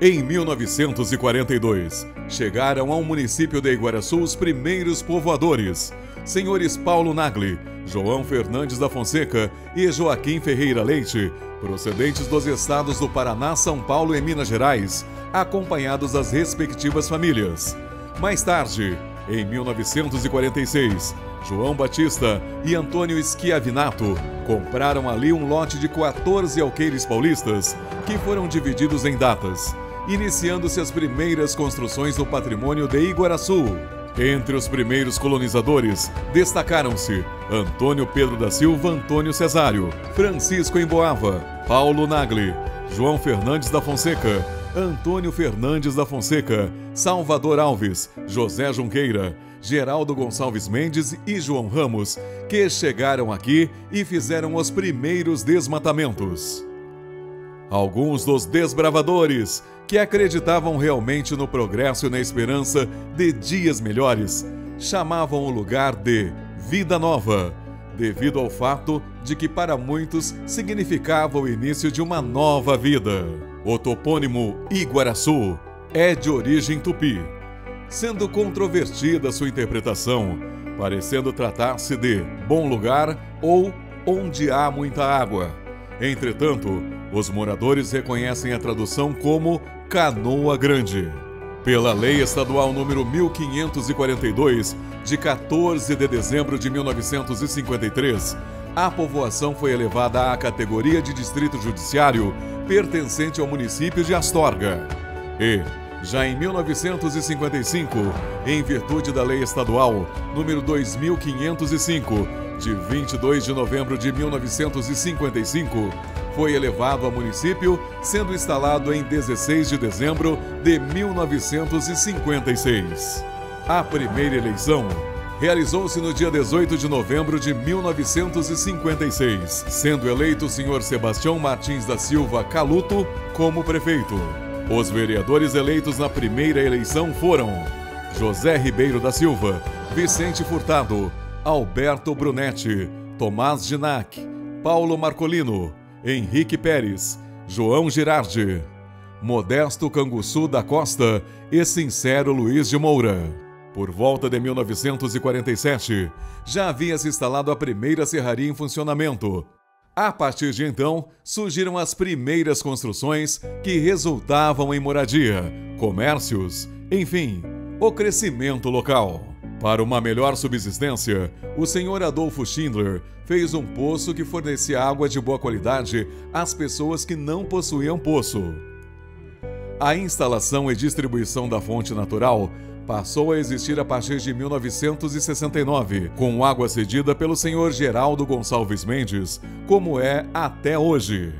Em 1942, chegaram ao município de Iguaraçu os primeiros povoadores, senhores Paulo Nagli, João Fernandes da Fonseca e Joaquim Ferreira Leite, procedentes dos estados do Paraná, São Paulo e Minas Gerais, acompanhados das respectivas famílias. Mais tarde, em 1946, João Batista e Antônio Schiavinato compraram ali um lote de 14 alqueires paulistas que foram divididos em datas, iniciando-se as primeiras construções do patrimônio de Iguaraçu. Entre os primeiros colonizadores, destacaram-se Antônio Pedro da Silva Antônio Cesário, Francisco Emboava, Paulo Nagli, João Fernandes da Fonseca, Antônio Fernandes da Fonseca, Salvador Alves, José Junqueira, Geraldo Gonçalves Mendes e João Ramos, que chegaram aqui e fizeram os primeiros desmatamentos. Alguns dos desbravadores, que acreditavam realmente no progresso e na esperança de dias melhores, chamavam o lugar de Vida Nova, devido ao fato de que para muitos significava o início de uma nova vida. O topônimo Iguaraçu é de origem tupi, sendo controvertida sua interpretação, parecendo tratar-se de bom lugar ou onde há muita água. Entretanto, os moradores reconhecem a tradução como Canoa Grande. Pela Lei Estadual número 1542, de 14 de dezembro de 1953, a povoação foi elevada à categoria de distrito judiciário pertencente ao município de Astorga. E, já em 1955, em virtude da Lei Estadual número 2505, de 22 de novembro de 1955, foi elevado a município, sendo instalado em 16 de dezembro de 1956. A primeira eleição realizou-se no dia 18 de novembro de 1956, sendo eleito o senhor Sebastião Martins da Silva Caluto como prefeito. Os vereadores eleitos na primeira eleição foram José Ribeiro da Silva, Vicente Furtado, Alberto Brunetti, Tomás Ginac, Paulo Marcolino, Henrique Pérez, João Girardi, Modesto Canguçu da Costa e Sincero Luiz de Moura. Por volta de 1947, já havia se instalado a primeira serraria em funcionamento. A partir de então, surgiram as primeiras construções que resultavam em moradia, comércios, enfim, o crescimento local. Para uma melhor subsistência, o senhor Adolfo Schindler fez um poço que fornecia água de boa qualidade às pessoas que não possuíam poço. A instalação e distribuição da fonte natural passou a existir a partir de 1969, com água cedida pelo senhor Geraldo Gonçalves Mendes, como é até hoje.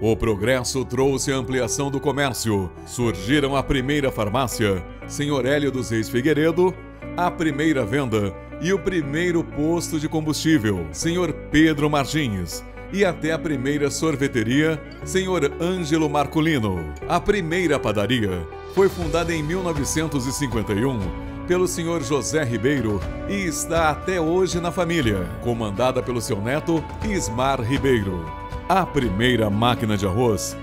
O progresso trouxe a ampliação do comércio. Surgiram a primeira farmácia, senhor Hélio dos Reis Figueiredo, a primeira venda e o primeiro posto de combustível, senhor Pedro Martins, e até a primeira sorveteria, senhor Ângelo Marcolino. A primeira padaria foi fundada em 1951 pelo senhor José Ribeiro e está até hoje na família, comandada pelo seu neto Ismar Ribeiro. A primeira máquina de arroz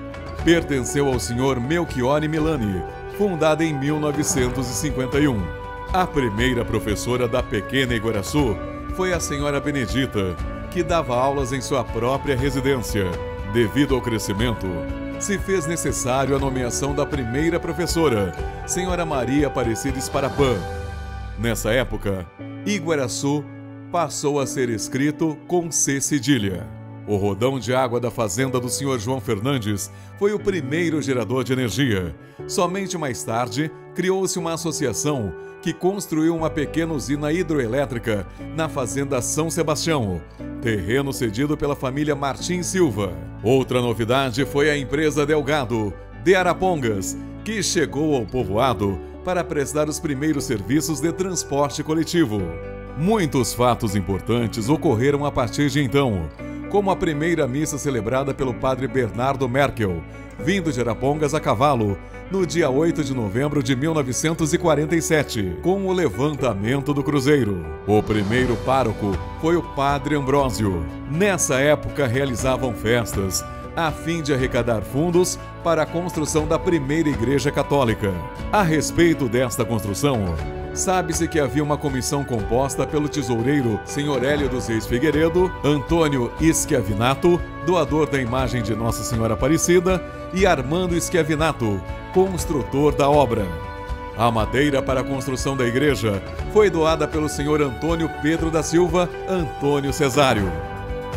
pertenceu ao senhor Melchiori Milani, fundada em 1951. A primeira professora da pequena Iguaraçu foi a senhora Benedita, que dava aulas em sua própria residência. Devido ao crescimento, se fez necessário a nomeação da primeira professora, senhora Maria Aparecida Esparapã. Nessa época, Iguaraçu passou a ser escrito com C cedilha. O rodão de água da fazenda do Sr. João Fernandes foi o primeiro gerador de energia. Somente mais tarde, criou-se uma associação que construiu uma pequena usina hidroelétrica na fazenda São Sebastião, terreno cedido pela família Martins Silva. Outra novidade foi a empresa Delgado, de Arapongas, que chegou ao povoado para prestar os primeiros serviços de transporte coletivo. Muitos fatos importantes ocorreram a partir de então, como a primeira missa celebrada pelo padre Bernardo Merkel, vindo de Arapongas a cavalo, no dia 8 de novembro de 1947, com o levantamento do cruzeiro. O primeiro pároco foi o padre Ambrósio. Nessa época realizavam festas, a fim de arrecadar fundos para a construção da primeira igreja católica. A respeito desta construção, sabe-se que havia uma comissão composta pelo tesoureiro Sr. Hélio dos Reis Figueiredo, Antônio Schiavinato, doador da imagem de Nossa Senhora Aparecida, e Armando Schiavinato, construtor da obra. A madeira para a construção da igreja foi doada pelo Sr. Antônio Pedro da Silva Antônio Cesário.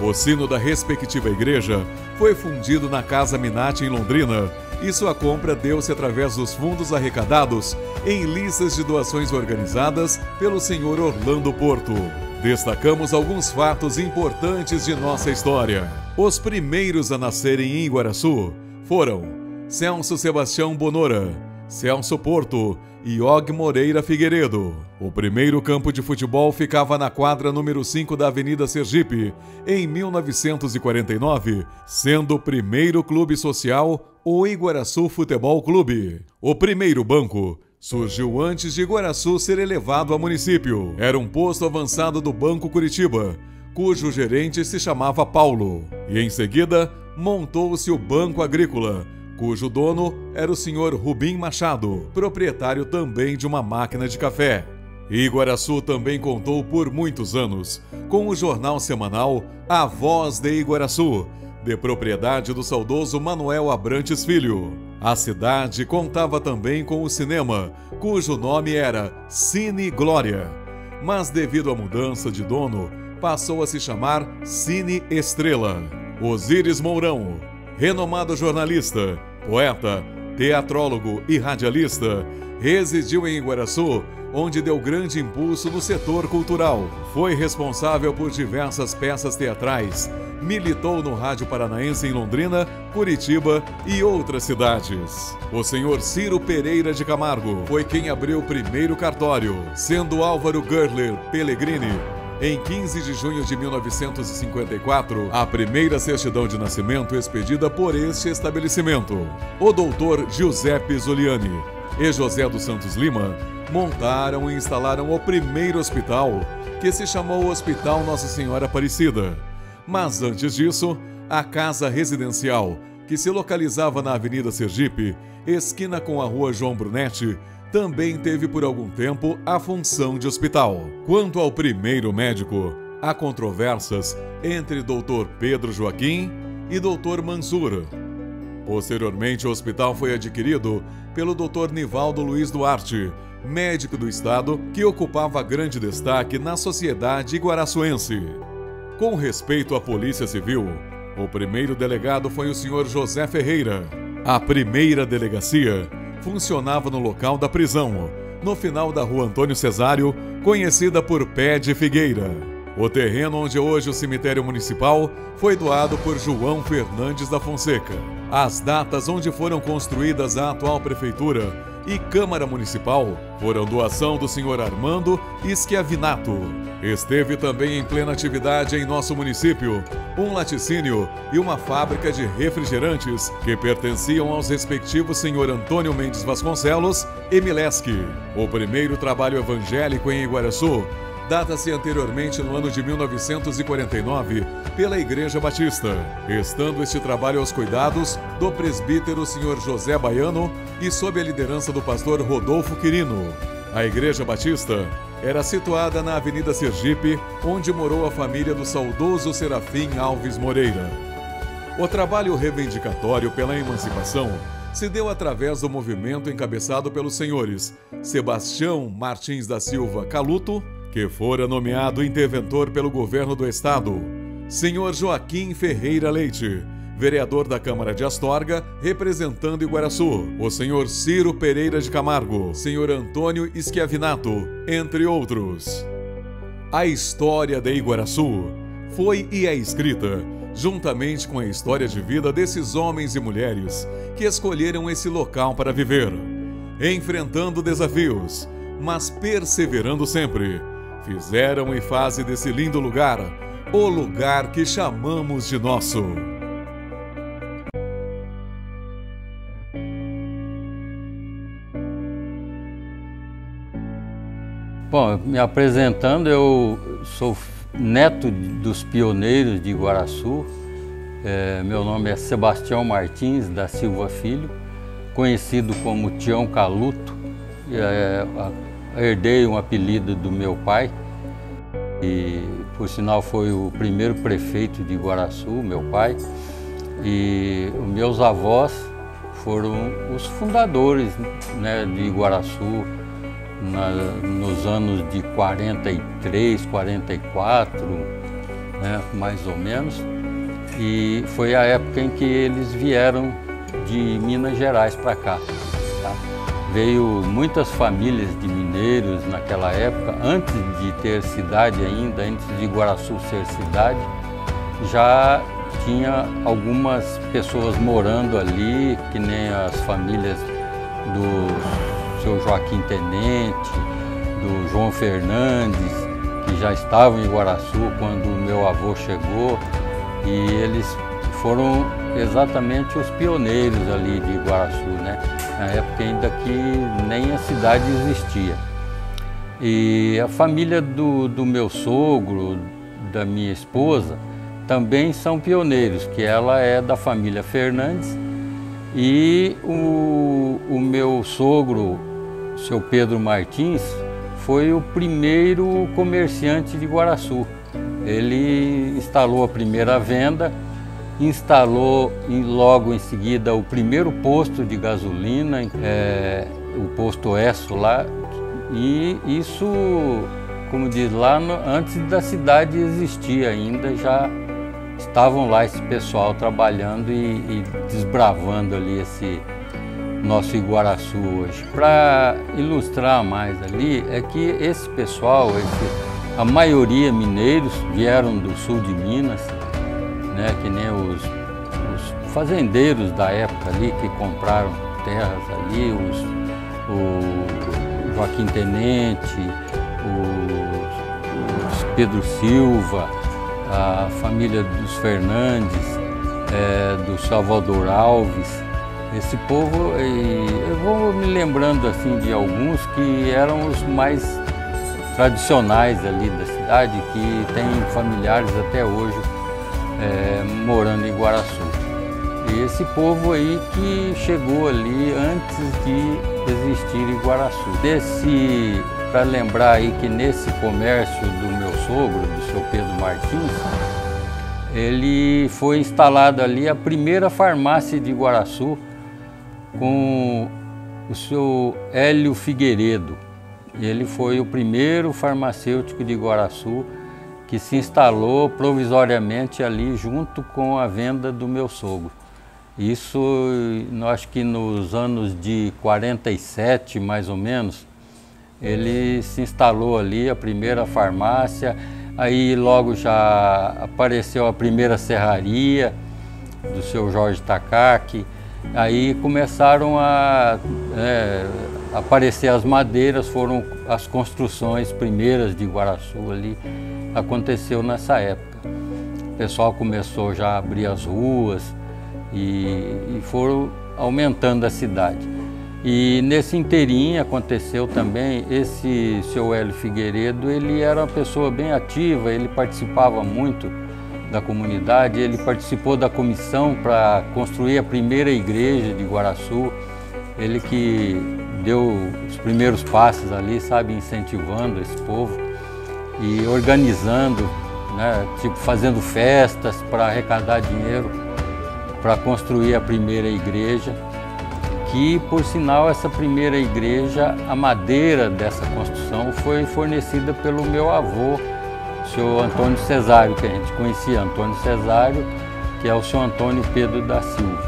O sino da respectiva igreja foi fundido na Casa Minati, em Londrina, e sua compra deu-se através dos fundos arrecadados em listas de doações organizadas pelo Sr. Orlando Porto. Destacamos alguns fatos importantes de nossa história. Os primeiros a nascerem em Iguaraçu foram Celso Sebastião Bonora, Celso Porto e Og Moreira Figueiredo. O primeiro campo de futebol ficava na quadra número 5 da Avenida Sergipe, em 1949, sendo o primeiro clube social o Iguaraçu Futebol Clube. O primeiro banco surgiu antes de Iguaraçu ser elevado a município. Era um posto avançado do Banco Curitiba, cujo gerente se chamava Paulo. E em seguida, montou-se o Banco Agrícola, cujo dono era o Sr. Rubim Machado, proprietário também de uma máquina de café. Iguaraçu também contou por muitos anos com o jornal semanal A Voz de Iguaraçu, de propriedade do saudoso Manuel Abrantes Filho. A cidade contava também com o cinema, cujo nome era Cine Glória, mas devido à mudança de dono, passou a se chamar Cine Estrela. Osíris Mourão, renomado jornalista, poeta, teatrólogo e radialista, residiu em Iguaraçu, onde deu grande impulso no setor cultural. Foi responsável por diversas peças teatrais, militou no Rádio Paranaense em Londrina, Curitiba e outras cidades. O senhor Ciro Pereira de Camargo foi quem abriu o primeiro cartório, sendo Álvaro Gerler Pellegrini, em 15 de junho de 1954, a primeira certidão de nascimento expedida por este estabelecimento. O doutor Giuseppe Zuliani e José dos Santos Lima montaram e instalaram o primeiro hospital, que se chamou Hospital Nossa Senhora Aparecida. Mas antes disso, a casa residencial, que se localizava na Avenida Sergipe, esquina com a Rua João Brunetti, também teve por algum tempo a função de hospital. Quanto ao primeiro médico, há controvérsias entre Dr. Pedro Joaquim e Dr. Mansur. Posteriormente, o hospital foi adquirido pelo Dr. Nivaldo Luiz Duarte, médico do estado que ocupava grande destaque na sociedade iguaraçuense. Com respeito à Polícia Civil, o primeiro delegado foi o Sr. José Ferreira. A primeira delegacia funcionava no local da prisão, no final da Rua Antônio Cesário, conhecida por Pé de Figueira. O terreno onde hoje o cemitério municipal foi doado por João Fernandes da Fonseca. As datas onde foram construídas a atual prefeitura e Câmara Municipal foram doação do Sr. Armando Schiavinato. Esteve também em plena atividade em nosso município um laticínio e uma fábrica de refrigerantes que pertenciam aos respectivos Sr. Antônio Mendes Vasconcelos e Mileski. O primeiro trabalho evangélico em Iguaraçu data-se anteriormente no ano de 1949 pela Igreja Batista, estando este trabalho aos cuidados do presbítero Sr. José Baiano e sob a liderança do pastor Rodolfo Quirino. A Igreja Batista era situada na Avenida Sergipe, onde morou a família do saudoso Serafim Alves Moreira. O trabalho reivindicatório pela emancipação se deu através do movimento encabeçado pelos senhores Sebastião Martins da Silva Caluto, que fora nomeado interventor pelo governo do estado, Senhor Joaquim Ferreira Leite, vereador da Câmara de Astorga, representando Iguaraçu, o senhor Ciro Pereira de Camargo, senhor Antônio Schiavinato, entre outros. A história de Iguaraçu foi e é escrita juntamente com a história de vida desses homens e mulheres que escolheram esse local para viver, enfrentando desafios, mas perseverando sempre. Fizeram e fazem desse lindo lugar o lugar que chamamos de nosso. Bom, me apresentando, eu sou neto dos pioneiros de Iguaraçu. Meu nome é Sebastião Martins da Silva Filho, conhecido como Tião Caluto. Herdei um apelido do meu pai e, por sinal, foi o primeiro prefeito de Iguaraçu, meu pai. E os meus avós foram os fundadores, né, de Iguaraçu nos anos de 43, 44, né, mais ou menos. E foi a época em que eles vieram de Minas Gerais para cá. Tá? Veio muitas famílias de mineiros naquela época, antes de ter cidade ainda, antes de Iguaraçu ser cidade, já tinha algumas pessoas morando ali, que nem as famílias do seu Joaquim Tenente, do João Fernandes, que já estavam em Iguaraçu quando o meu avô chegou, e eles foram exatamente os pioneiros ali de Iguaraçu, né? Na época ainda que nem a cidade existia. E a família do meu sogro, da minha esposa, também são pioneiros, que ela é da família Fernandes, e o meu sogro, seu Pedro Martins, foi o primeiro comerciante de Iguaraçu. Ele instalou a primeira venda, instalou logo em seguida o primeiro posto de gasolina, o posto Esso lá, e isso, como diz lá, antes da cidade existir ainda, já estavam lá esse pessoal trabalhando e desbravando ali esse nosso Iguaraçu hoje. Para ilustrar mais ali, é que esse pessoal, a maioria mineiros, vieram do sul de Minas, né, que nem os fazendeiros da época ali, que compraram terras ali, o Joaquim Tenente, os Pedro Silva, a família dos Fernandes, do Salvador Alves. Esse povo, eu vou me lembrando assim de alguns que eram os mais tradicionais ali da cidade, que têm familiares até hoje morando em Iguaraçu. E esse povo aí que chegou ali antes de existir Iguaraçu. Para lembrar aí que nesse comércio do meu sogro, do seu Pedro Martins, ele foi instalado ali a primeira farmácia de Iguaraçu, com o seu Hélio Figueiredo. Ele foi o primeiro farmacêutico de Iguaraçu que se instalou provisoriamente ali junto com a venda do meu sogro. Isso, acho que nos anos de 47, mais ou menos, ele se instalou ali, a primeira farmácia, aí logo já apareceu a primeira serraria do seu Jorge Takaki. Aí começaram a aparecer as madeiras, foram as construções primeiras de Iguaraçu ali, aconteceu nessa época. O pessoal começou já a abrir as ruas e foram aumentando a cidade. E nesse inteirinho aconteceu também, esse seu Hélio Figueiredo, ele era uma pessoa bem ativa, ele participava muito da comunidade, ele participou da comissão para construir a primeira igreja de Iguaraçu, ele que deu os primeiros passos ali, sabe, incentivando esse povo e organizando, né, tipo fazendo festas para arrecadar dinheiro para construir a primeira igreja, que por sinal essa primeira igreja, a madeira dessa construção foi fornecida pelo meu avô, o senhor Antônio Cesário, que a gente conhecia, Antônio Cesário, que é o senhor Antônio Pedro da Silva,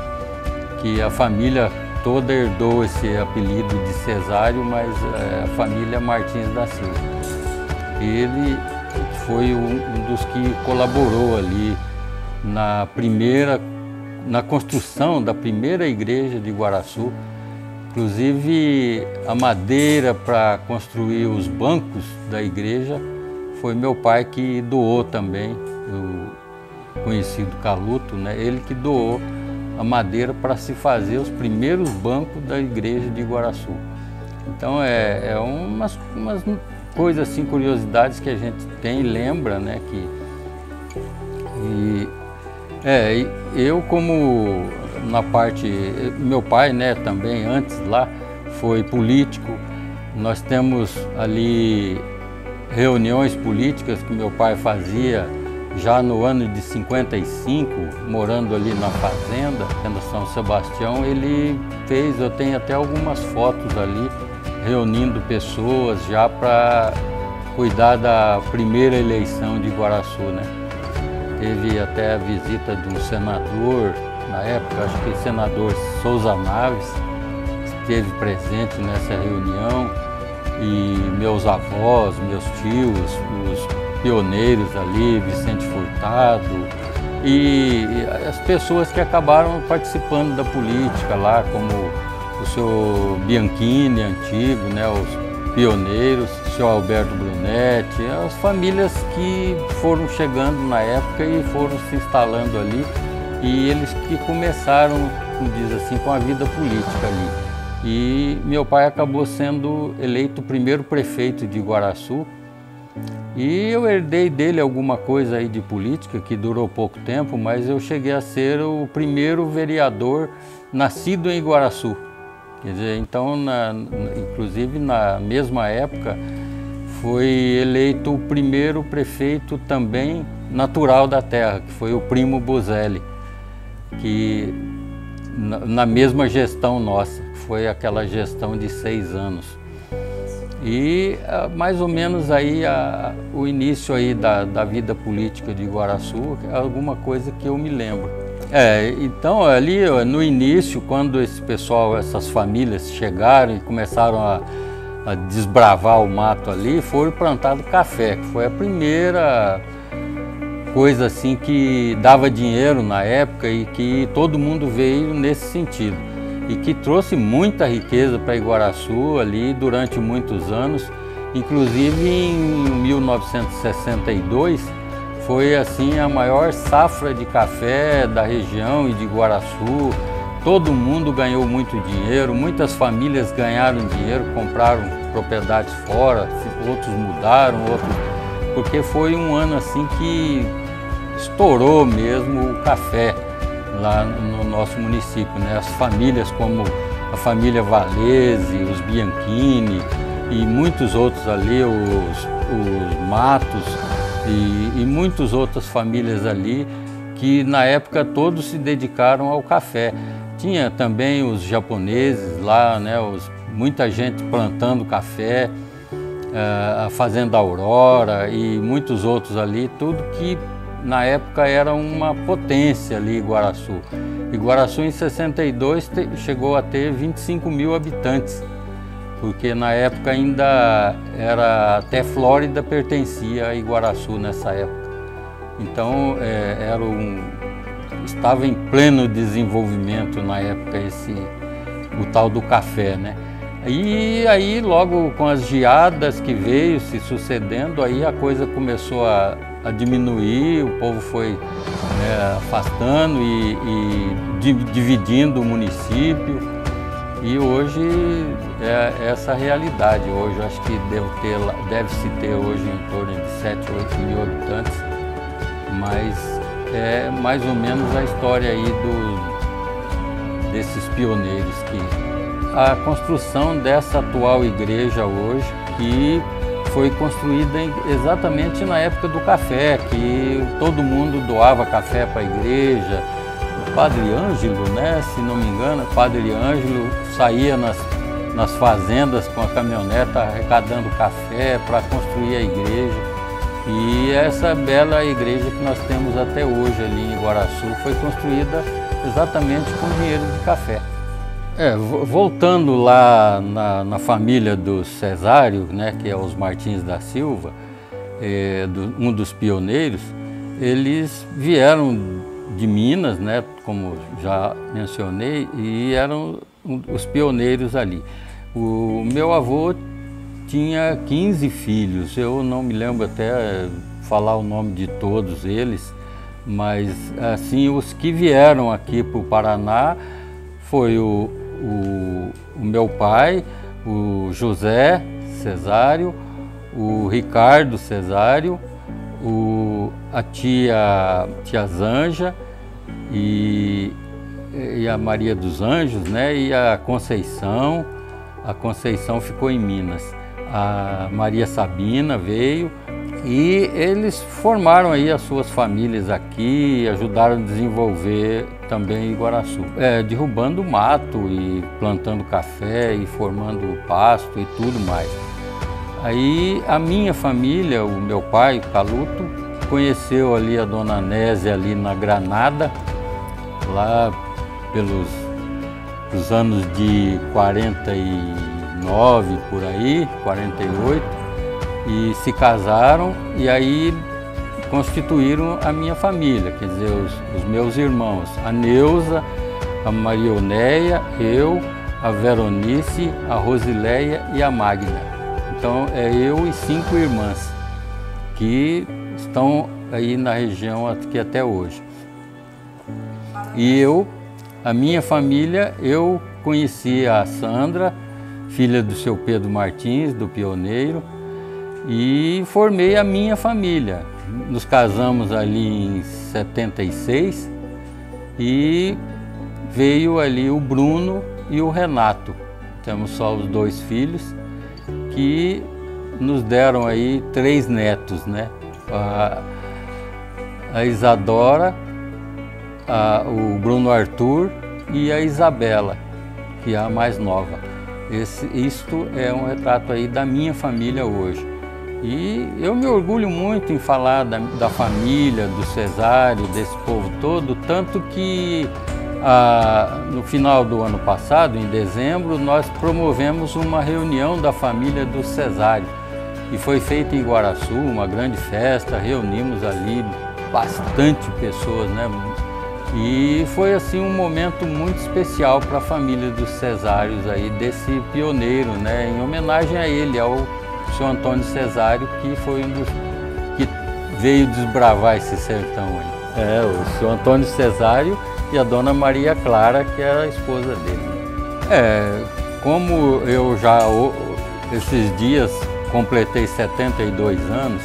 que a família toda herdou esse apelido de Cesário, mas a família Martins da Silva. Ele foi um dos que colaborou ali na construção da primeira igreja de Iguaraçu. Inclusive, a madeira para construir os bancos da igreja foi meu pai que doou também, o conhecido Caluto, né? Ele que doou a madeira para se fazer os primeiros bancos da igreja de Iguaraçu. Então é umas coisas assim, curiosidades que a gente tem e lembra, né? Eu como na parte, meu pai, né, também antes lá foi político. Nós temos ali reuniões políticas que meu pai fazia já no ano de 55, morando ali na fazenda São Sebastião. Ele fez, eu tenho até algumas fotos ali, reunindo pessoas já para cuidar da primeira eleição de Iguaraçu, né? Teve até a visita de um senador, na época, acho que o senador Souza Naves esteve presente nessa reunião, e meus avós, meus tios, os pioneiros ali, Vicente Furtado, e as pessoas que acabaram participando da política lá, como o senhor Bianchini, antigo, né, os pioneiros, o senhor Alberto Brunetti, as famílias que foram chegando na época e foram se instalando ali, e eles que começaram, como diz assim, com a vida política ali. E meu pai acabou sendo eleito o primeiro prefeito de Iguaraçu, e eu herdei dele alguma coisa aí de política, que durou pouco tempo, mas eu cheguei a ser o primeiro vereador nascido em Iguaraçu. Quer dizer, então, inclusive na mesma época, foi eleito o primeiro prefeito também natural da terra, que foi o Primo Bozelli, que na mesma gestão nossa, foi aquela gestão de 6 anos. E mais ou menos aí o início aí da vida política de Iguaraçu, é alguma coisa que eu me lembro. Então ali no início, quando esse pessoal, essas famílias chegaram e começaram a desbravar o mato ali, foi plantado café, que foi a primeira coisa assim que dava dinheiro na época e que todo mundo veio nesse sentido. E que trouxe muita riqueza para Iguaraçu ali durante muitos anos. Inclusive em 1962 foi assim a maior safra de café da região e de Iguaraçu. Todo mundo ganhou muito dinheiro, muitas famílias ganharam dinheiro, compraram propriedades fora, outros mudaram, porque foi um ano assim que estourou mesmo o café lá no nosso município, né? As famílias como a família Valese, os Bianchini e muitos outros ali, os Matos e muitas outras famílias ali que na época todos se dedicaram ao café. Tinha também os japoneses lá, né? Muita gente plantando café, a Fazenda Aurora e muitos outros ali, tudo que na época era uma potência ali, Iguaraçu. Iguaraçu em 62 chegou a ter 25 mil habitantes, porque na época ainda era até Flórida pertencia a Iguaraçu nessa época. Então estava em pleno desenvolvimento na época o tal do café, né? E aí logo com as geadas que veio se sucedendo, aí a coisa começou a diminuir, o povo foi afastando e dividindo o município, e hoje é essa realidade. Hoje acho que deve-se ter hoje em torno de 7, 8 mil habitantes, mas é mais ou menos a história aí desses pioneiros, a construção dessa atual igreja hoje, que foi construída exatamente na época do café, que todo mundo doava café para a igreja. O Padre Ângelo, né, se não me engano, o Padre Ângelo saía nas fazendas com a caminhoneta arrecadando café para construir a igreja. E essa bela igreja que nós temos até hoje ali em Iguaraçu foi construída exatamente com dinheiro de café. Voltando lá na família do Cesário, né, que é os Martins da Silva, um dos pioneiros, eles vieram de Minas, né, como já mencionei, e eram os pioneiros ali. O meu avô tinha 15 filhos, eu não me lembro até falar o nome de todos eles, mas assim, os que vieram aqui para o Paraná foi o meu pai, o José Cesário, o Ricardo Cesário, a tia Zanja e a Maria dos Anjos, né, e a Conceição. A Conceição ficou em Minas. A Maria Sabina veio e eles formaram aí as suas famílias aqui, ajudaram a desenvolver também Iguaraçu, derrubando mato e plantando café e formando pasto e tudo mais. Aí a minha família, o meu pai, o Caluto, conheceu ali a dona Nésia ali na Granada, lá pelos anos de 49 por aí, 48, e se casaram e aí constituíram a minha família, quer dizer, os meus irmãos, a Neuza, a Marionéia, eu, a Veronice, a Rosileia e a Magna. Então é eu e 5 irmãs que estão aí na região aqui até hoje. E a minha família, eu conheci a Sandra, filha do seu Pedro Martins, do pioneiro, e formei a minha família. Nos casamos ali em 76 e veio ali o Bruno e o Renato. Temos só os 2 filhos que nos deram aí 3 netos, né? A Isadora, o Bruno Arthur e a Isabela, que é a mais nova. Isto é um retrato aí da minha família hoje. E eu me orgulho muito em falar da família, do Cesário, desse povo todo, tanto que no final do ano passado, em dezembro, nós promovemos uma reunião da família do Cesário. E foi feita em Iguaraçu, uma grande festa, reunimos ali bastante pessoas, né? E foi assim um momento muito especial para a família dos Cesários aí, desse pioneiro, né? Em homenagem a ele, ao Sr. Antônio Cesário, que foi um dos que veio desbravar esse sertão aí. O Sr. Antônio Cesário e a Dona Maria Clara, que era a esposa dele. Como eu já esses dias completei 72 anos,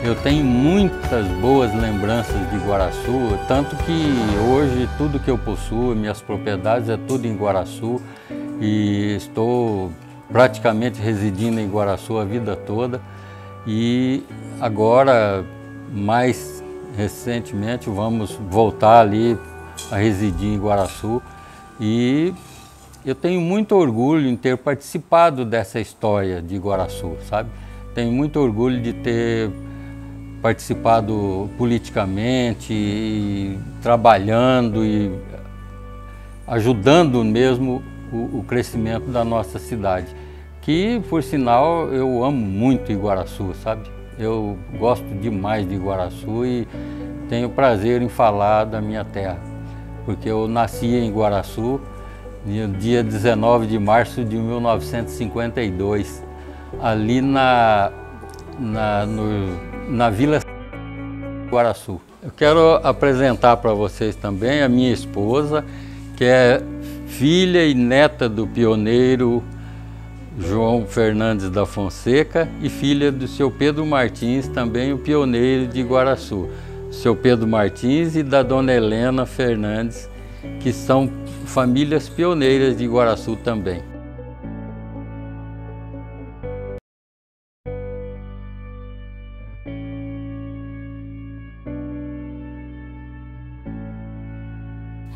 eu tenho muitas boas lembranças de Iguaraçu, tanto que hoje tudo que eu possuo, minhas propriedades, é tudo em Iguaraçu e estou praticamente residindo em Iguaraçu a vida toda. E agora, mais recentemente, vamos voltar ali a residir em Iguaraçu e eu tenho muito orgulho em ter participado dessa história de Iguaraçu, sabe? Tenho muito orgulho de ter participado politicamente, e trabalhando e ajudando mesmo o crescimento da nossa cidade. Que, por sinal, eu amo muito Iguaraçu, sabe? Eu gosto demais de Iguaraçu e tenho prazer em falar da minha terra, porque eu nasci em Iguaraçu no dia 19 de março de 1952, ali na Vila Iguaraçu. Eu quero apresentar para vocês também a minha esposa, que é filha e neta do pioneiro João Fernandes da Fonseca e filha do seu Pedro Martins, também o pioneiro de Iguaraçu. Seu Pedro Martins e da dona Helena Fernandes, que são famílias pioneiras de Iguaraçu também.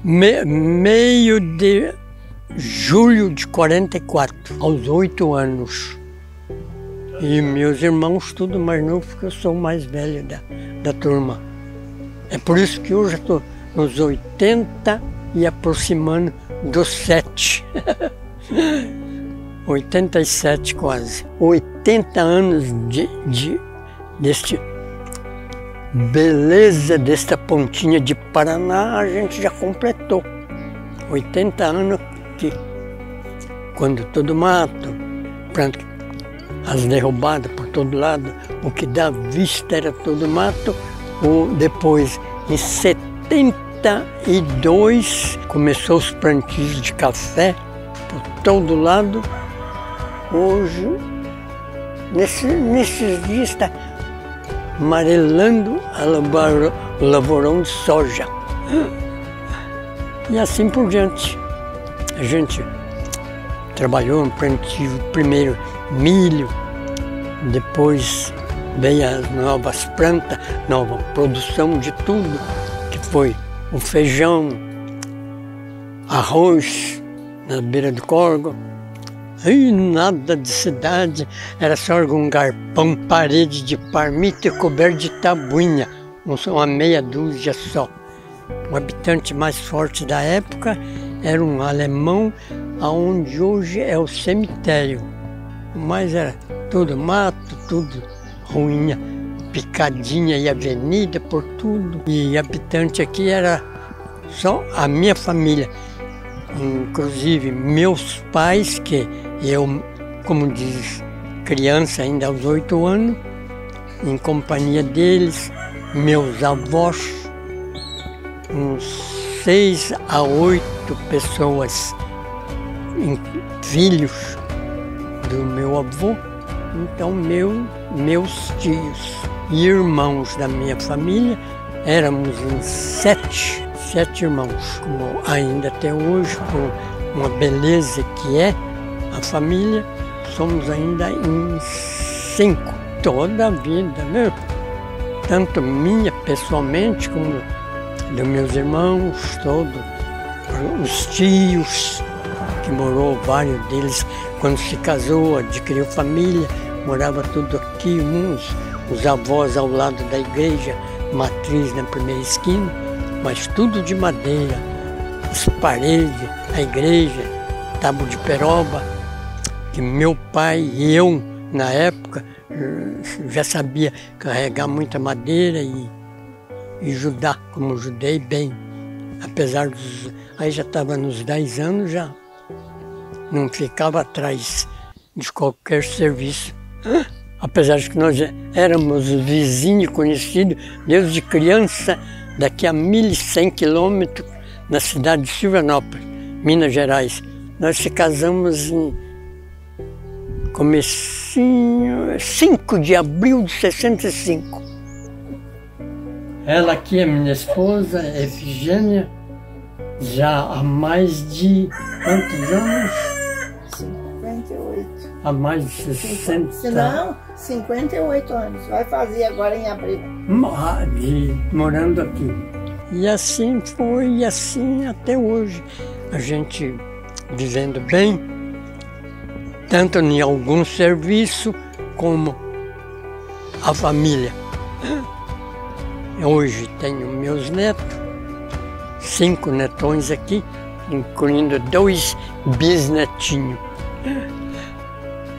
Meio de julho de 44, aos 8 anos. E meus irmãos tudo mais novo, porque eu sou o mais velho da turma. É por isso que hoje estou nos 80 e aproximando dos 7. 87 quase. 80 anos deste beleza, desta pontinha de Paraná, a gente já completou. 80 anos que, quando todo mato, as derrubadas por todo lado, o que dá vista era todo mato. Depois, em 72, começou os plantios de café por todo lado. Hoje, nesses dias, está amarelando o lavourão de soja. E assim por diante. A gente trabalhou no plantio, primeiro milho, depois veio as novas plantas, nova produção de tudo, que foi o feijão, arroz na beira do córrego. E nada de cidade, era só um garpão, parede de parmita e coberto de tabuinha, uma meia dúzia só. O habitante mais forte da época era um alemão, aonde hoje é o cemitério. Mas era tudo mato, tudo ruinha, picadinha e avenida por tudo. E habitante aqui era só a minha família. Inclusive meus pais, que eu, como diz, criança ainda aos 8 anos, em companhia deles, meus avós, uns 6 a 8 pessoas, filhos do meu avô, então meus tios e irmãos da minha família, éramos em 7 irmãos, como ainda até hoje, com uma beleza que é a família, somos ainda em 5, toda a vida, né? Tanto minha pessoalmente, como dos meus irmãos, todos, os tios, que morou, vários deles, quando se casou, adquiriu família, morava tudo aqui, os avós ao lado da igreja, matriz na primeira esquina, mas tudo de madeira, as paredes, a igreja, tábua de peroba, que meu pai e eu, na época, já sabia carregar muita madeira e ajudar, como ajudei bem. Apesar dos... Aí já estava nos 10 anos, já não ficava atrás de qualquer serviço. Apesar de que nós éramos vizinhos conhecidos desde criança, daqui a 1.100 quilômetros, na cidade de Silvanópolis, Minas Gerais. Nós se casamos em comecinho, 5 de abril de 65. Ela aqui é minha esposa, Efigênia, já há mais de quantos anos? 58. Há mais de 60. Não, 58 anos. Vai fazer agora em abril. Morando aqui. E assim foi, e assim até hoje. A gente vivendo bem, tanto em algum serviço como a família. Hoje tenho meus netos, 5 netões aqui, incluindo 2 bisnetinhos.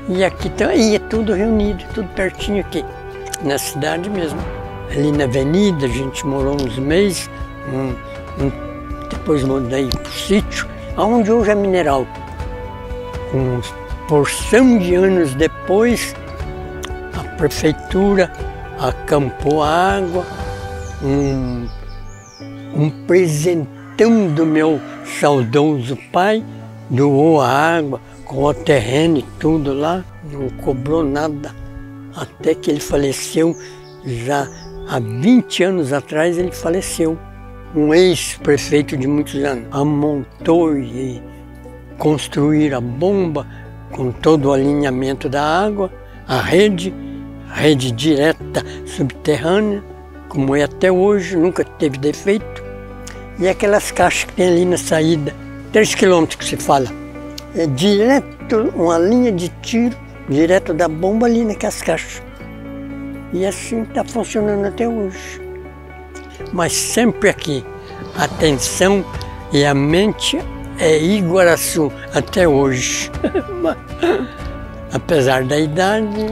E aqui e é tudo reunido, tudo pertinho aqui, na cidade mesmo. Ali na avenida, a gente morou uns meses, depois mudei para o sítio, onde hoje é mineral. Uma porção de anos depois, a prefeitura acampou a água, um presentão do meu saudoso pai, doou a água, com o terreno e tudo lá, não cobrou nada, até que ele faleceu, já há 20 anos atrás ele faleceu. Um ex-prefeito de muitos anos amontou e construir a bomba com todo o alinhamento da água, a rede direta subterrânea, como é até hoje, nunca teve defeito. E aquelas caixas que tem ali na saída, 3 quilômetros que se fala, é direto uma linha de tiro direto da bomba ali naquelas caixas. E assim está funcionando até hoje. Mas sempre aqui, a atenção e a mente é Iguaraçu até hoje. Apesar da idade,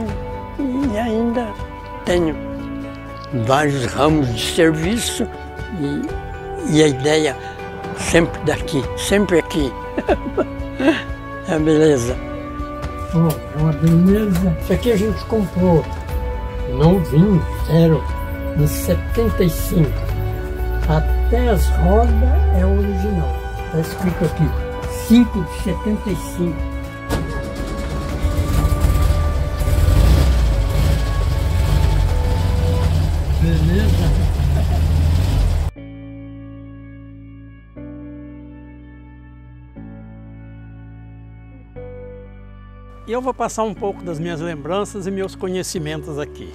e ainda tenho vários ramos de serviço e a ideia sempre daqui, sempre aqui. É beleza. É uma beleza. Isso aqui a gente comprou novinho, zero, em 75. Até as rodas é original. Está escrito aqui, 5 de 75. Beleza? E eu vou passar um pouco das minhas lembranças e meus conhecimentos aqui.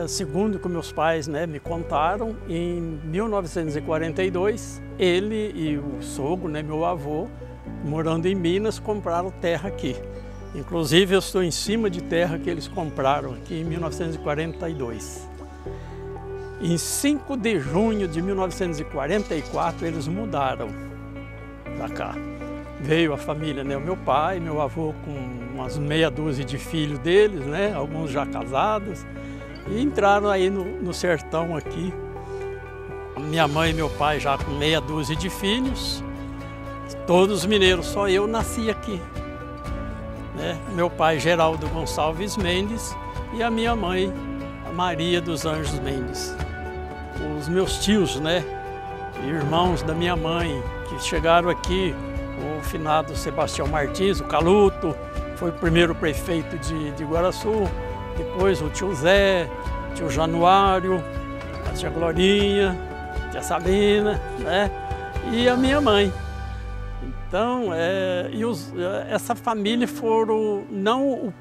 Segundo o que meus pais, né, me contaram, em 1942, ele e o sogro, né, meu avô, morando em Minas, compraram terra aqui. Inclusive, eu estou em cima de terra que eles compraram aqui em 1942. Em 5 de junho de 1944, eles mudaram para cá. Veio a família, né, o meu pai, meu avô com umas meia dúzia de filhos deles, né, alguns já casados, e entraram aí no sertão aqui. Minha mãe e meu pai já com meia dúzia de filhos, todos mineiros, só eu nasci aqui. Né? Meu pai, Geraldo Gonçalves Mendes, e a minha mãe, Maria dos Anjos Mendes. Os meus tios, né, irmãos da minha mãe, que chegaram aqui, o finado Sebastião Martins, o Caluto, foi o primeiro prefeito de Iguaraçu, depois o tio Zé, tio Januário, a tia Glorinha, a tia Sabina, né? E a minha mãe. Então, essa família foram, não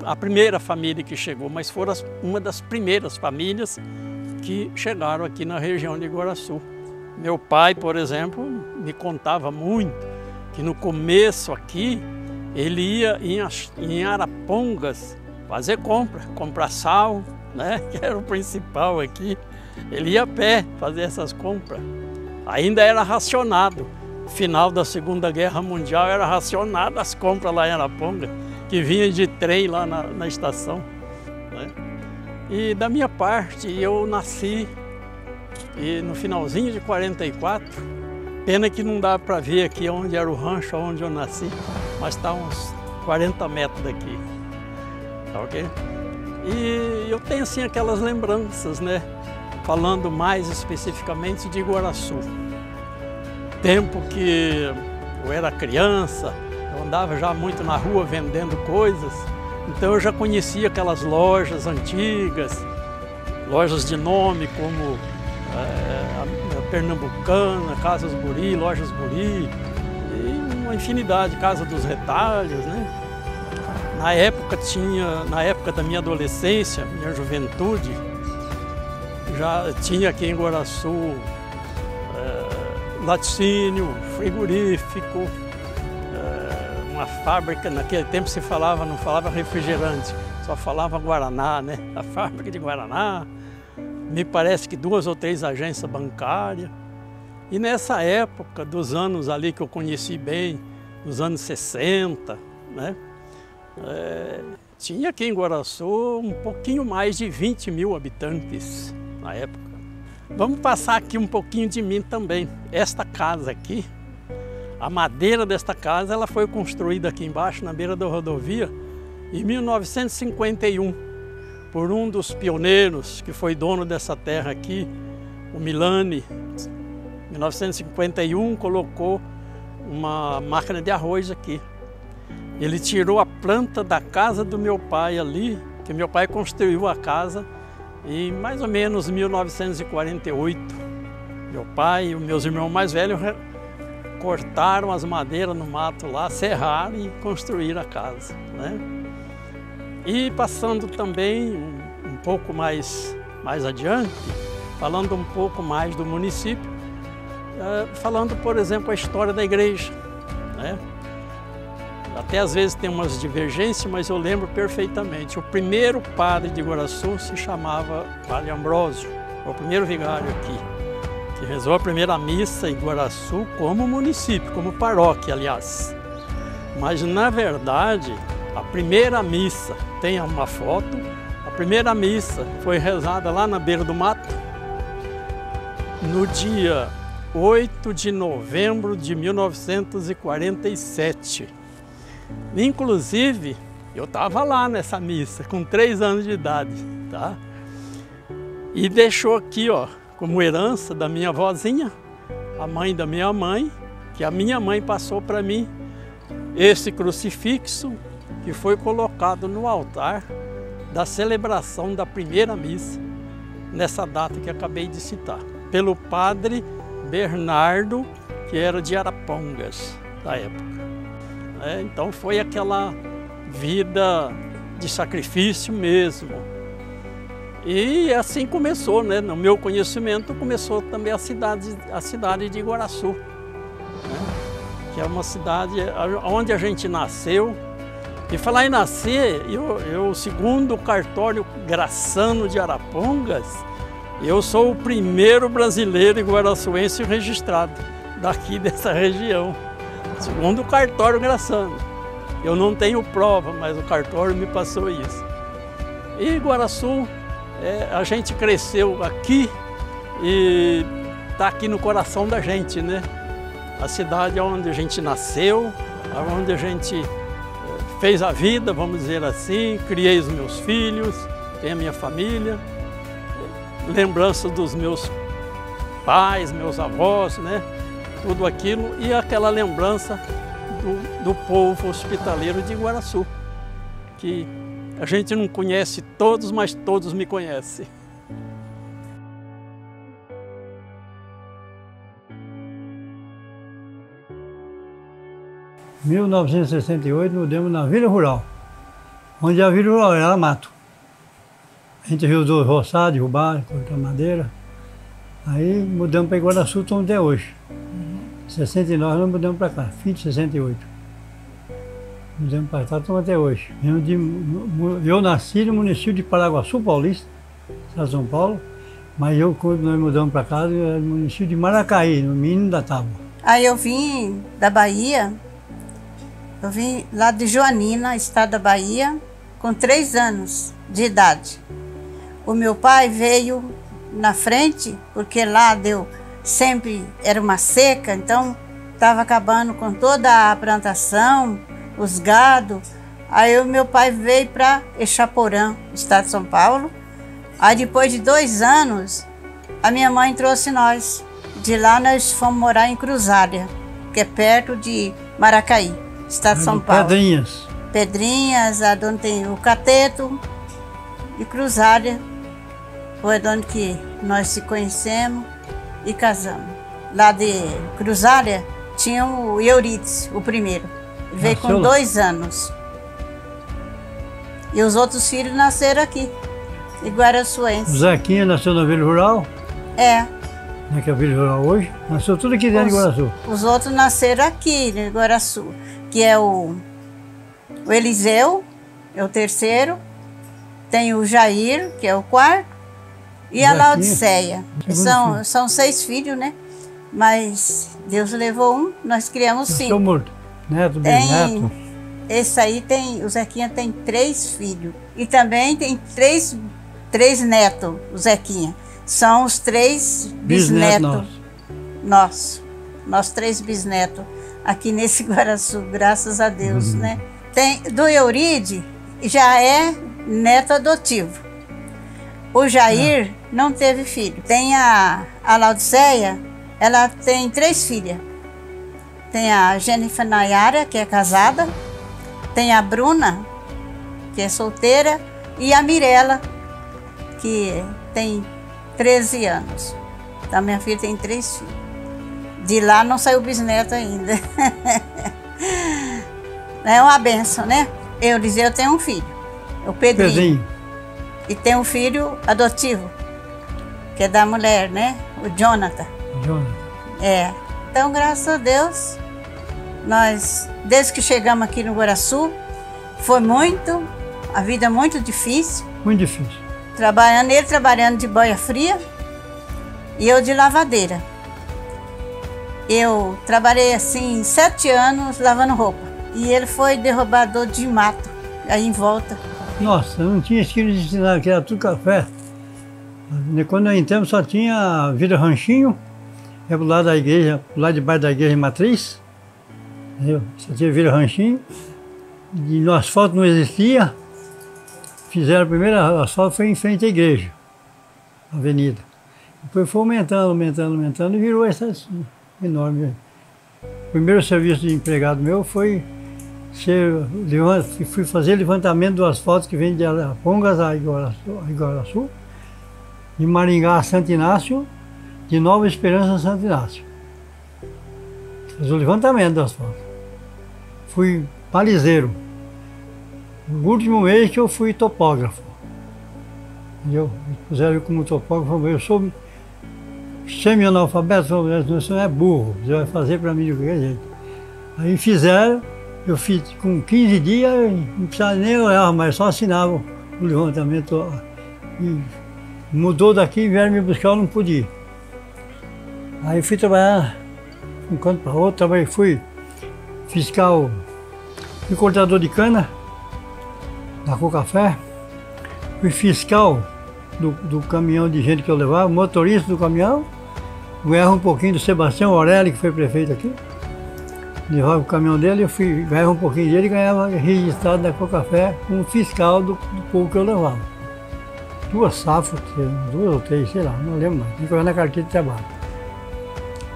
a primeira família que chegou, mas foram uma das primeiras famílias que chegaram aqui na região de Iguaraçu. Meu pai, por exemplo, me contava muito que no começo aqui, ele ia em Arapongas fazer comprar sal, né? Que era o principal aqui. Ele ia a pé fazer essas compras. Ainda era racionado. Final da Segunda Guerra Mundial era racionado as compras lá em Arapongas, que vinha de trem lá na estação. Né? E da minha parte, eu nasci no finalzinho de 44. Pena que não dá para ver aqui onde era o rancho, onde eu nasci, mas está uns 40 metros daqui. Tá ok? E eu tenho assim aquelas lembranças, né? Falando mais especificamente de Iguaraçu. Tempo que eu era criança, eu andava já muito na rua vendendo coisas, então eu já conhecia aquelas lojas antigas, lojas de nome como a Pernambucana, Casas Guri, Lojas Guri, e uma infinidade, Casa dos Retalhos, né? Na época da minha adolescência, minha juventude, já tinha aqui em Iguaraçu laticínio, frigorífico, uma fábrica, naquele tempo não falava refrigerante, só falava Guaraná, né? A fábrica de Guaraná, me parece que 2 ou 3 agências bancárias. E nessa época, dos anos ali que eu conheci bem, nos anos 60, né? Tinha aqui em Iguaraçu um pouquinho mais de 20 mil habitantes na época. Vamos passar aqui um pouquinho de mim também. Esta casa aqui, a madeira desta casa, ela foi construída aqui embaixo, na beira da rodovia, em 1951, por um dos pioneiros que foi dono dessa terra aqui, o Milani. Em 1951 colocou uma máquina de arroz aqui. Ele tirou a planta da casa do meu pai ali, que meu pai construiu a casa em mais ou menos 1948. Meu pai e os meus irmãos mais velhos cortaram as madeiras no mato lá, serraram e construíram a casa, né? E passando também um pouco mais adiante, falando um pouco mais do município, falando, por exemplo, a história da igreja, né? Até às vezes tem umas divergências, mas eu lembro perfeitamente. O primeiro padre de Iguaraçu se chamava Padre Ambrósio, o primeiro vigário aqui, que rezou a primeira missa em Iguaraçu como município, como paróquia, aliás. Mas, na verdade, a primeira missa, tem uma foto, a primeira missa foi rezada lá na beira do mato, no dia 8 de novembro de 1947. Inclusive, eu estava lá nessa missa, com 3 anos de idade, tá? E deixou aqui, ó, como herança da minha avózinha, a mãe da minha mãe, que a minha mãe passou para mim, esse crucifixo que foi colocado no altar da celebração da primeira missa, nessa data que acabei de citar, pelo padre Bernardo, que era de Arapongas, da época. Então foi aquela vida de sacrifício mesmo. E assim começou, né? No meu conhecimento, começou também a cidade de Iguaraçu, né? Que é uma cidade onde a gente nasceu. E falar em nascer, eu segundo o cartório Graçano de Arapongas, eu sou o primeiro brasileiro iguaraçuense registrado daqui dessa região, segundo o cartório Graçano. Eu não tenho prova, mas o cartório me passou isso. E Iguaraçu, a gente cresceu aqui e está aqui no coração da gente, né? A cidade onde a gente nasceu, onde a gente fez a vida, vamos dizer assim, criei os meus filhos, tenho a minha família, lembrança dos meus pais, meus avós, né? Tudo aquilo e aquela lembrança do povo hospitaleiro de Iguaraçu, que a gente não conhece todos, mas todos me conhecem. Em 1968, mudamos na Vila Rural, onde a Vila Rural era mato. A gente ajudou a roçar, derrubar, cortar madeira. Aí mudamos para Iguaraçu, estamos até hoje. Em 69 nós mudamos para cá, fim de 68. Mudamos para cá, estamos até hoje. Eu nasci no município de Paraguaçu Paulista, Estado de São Paulo, mas quando nós mudamos para cá, era no município de Maracaí, no Menino da Tábua. Aí eu vim da Bahia, eu vim lá de Joanina, estado da Bahia, com 3 anos de idade. O meu pai veio na frente, porque lá sempre era uma seca, então estava acabando com toda a plantação, os gado. Aí o meu pai veio para Exaporã, estado de São Paulo. Aí depois de 2 anos, a minha mãe trouxe nós. De lá nós fomos morar em Cruzália, que é perto de Maracaí, estado de São Paulo. Pedrinhas. Pedrinhas, onde tem o Cateto e Cruzália. Foi onde que nós se conhecemos e casamos. Lá de Cruzália tinha o Euridice, o primeiro. Ele veio com 2 anos. E os outros filhos nasceram aqui, iguaraçuenses. O Zequinha nasceu na Vila Rural? É. Que é a Vila Rural hoje? Nasceu tudo aqui dentro de Iguaraçu. Os outros nasceram aqui, em Iguaraçu, que é o Eliseu, é o terceiro, tem o Jair, que é o 4º, e a Laodiceia. São 6 filhos, né? Mas Deus levou um, nós criamos 5. Estou morto. Neto, bisneto. Esse aí o Zequinha tem 3 filhos. E também tem 3 netos, o Zequinha. São os 3 bisnetos nossos. Nós 3 bisnetos aqui nesse Iguaraçu, graças a Deus, né? Do Euride já é neto adotivo. O Jair não teve filho. Tem a Laodiceia, ela tem 3 filhas. Tem a Jennifer Nayara, que é casada. Tem a Bruna, que é solteira. E a Mirella, que tem 13 anos. Então, minha filha tem 3 filhos. De lá não saiu bisneto ainda. É uma benção, né? Eliseu tem um filho, o Pedrinho. E tem um filho adotivo, que é da mulher, né? O Jonathan. Jonathan. Então, graças a Deus, Nós, desde que chegamos aqui no Guaraçu, foi a vida muito difícil. Muito difícil. Ele trabalhando de boia fria e eu de lavadeira. Eu trabalhei assim 7 anos lavando roupa e ele foi derrubador de mato, aí em volta. Nossa, não tinha esquilo de ensinar, que era tudo café. Quando nós entramos só tinha Vila Ranchinho, é pro lado da igreja, pro lado de baixo da igreja matriz. Entendeu? Só tinha Vila Ranchinho. E no asfalto não existia. Fizeram a primeira asfalto, foi em frente à igreja, a avenida. Depois foi aumentando e virou essa enorme. O primeiro serviço de empregado meu foi fui fazer levantamento do asfalto que vem de Arapongas a Iguaraçu, de Maringá a Santo Inácio, de Nova Esperança a Santo Inácio. Fiz o levantamento do asfalto. Fui balizeiro. No último mês que eu fui topógrafo. Entendeu? Me puseram como topógrafo, eu sou semi-analfabeto, você não é burro, você vai fazer para mim de qualquer jeito. Aí fizeram, eu fiz com 15 dias, não precisava nem olhar, mas só assinava o levantamento. E mudou daqui, vieram me buscar, eu não podia ir. Aí fui trabalhar de um canto para outro, fui fiscal, fui cortador de cana, da Cocafé, fui fiscal do caminhão de gente que eu levava, motorista do caminhão, ganhava um pouquinho do Sebastião Aureli, que foi prefeito aqui, levava o caminhão dele, eu ganhava um pouquinho dele e ganhava registrado da Cocafé como fiscal do povo que eu levava. 2 safras, 2 ou 3, sei lá, não lembro mais, tem que olhar na carteira de trabalho.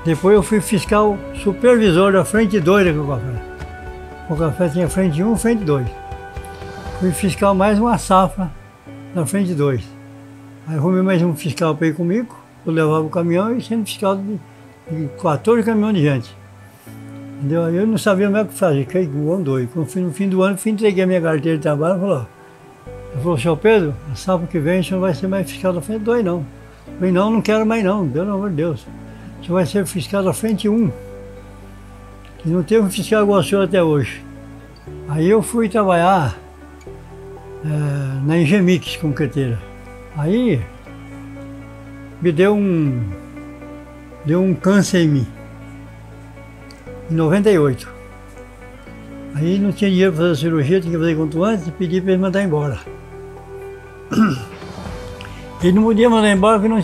Depois eu fui fiscal supervisor da frente 2 da Cocafé. A Cocafé tinha frente 1 e frente 2. Fui fiscal mais uma safra na frente 2. Aí arrumei mais um fiscal para ir comigo, eu levava o caminhão e sendo fiscal de 14 caminhões de gente. Entendeu? Aí eu não sabia mais o que fazer, que o ano doido. Quando fui no fim do ano, entreguei a minha carteira de trabalho e falou, senhor Pedro, a safra que vem o senhor vai ser mais fiscal da frente 2 não. Eu falei, não quero mais não, pelo amor de Deus. O senhor vai ser fiscal da frente 1. E não teve um fiscal igual ao senhor até hoje. Aí eu fui trabalhar na Engemix como carteira. Aí me deu um câncer em mim, em 98. Aí não tinha dinheiro para fazer a cirurgia, tinha que fazer quanto antes e pedi para ele mandar embora. Ele não podia mandar embora porque não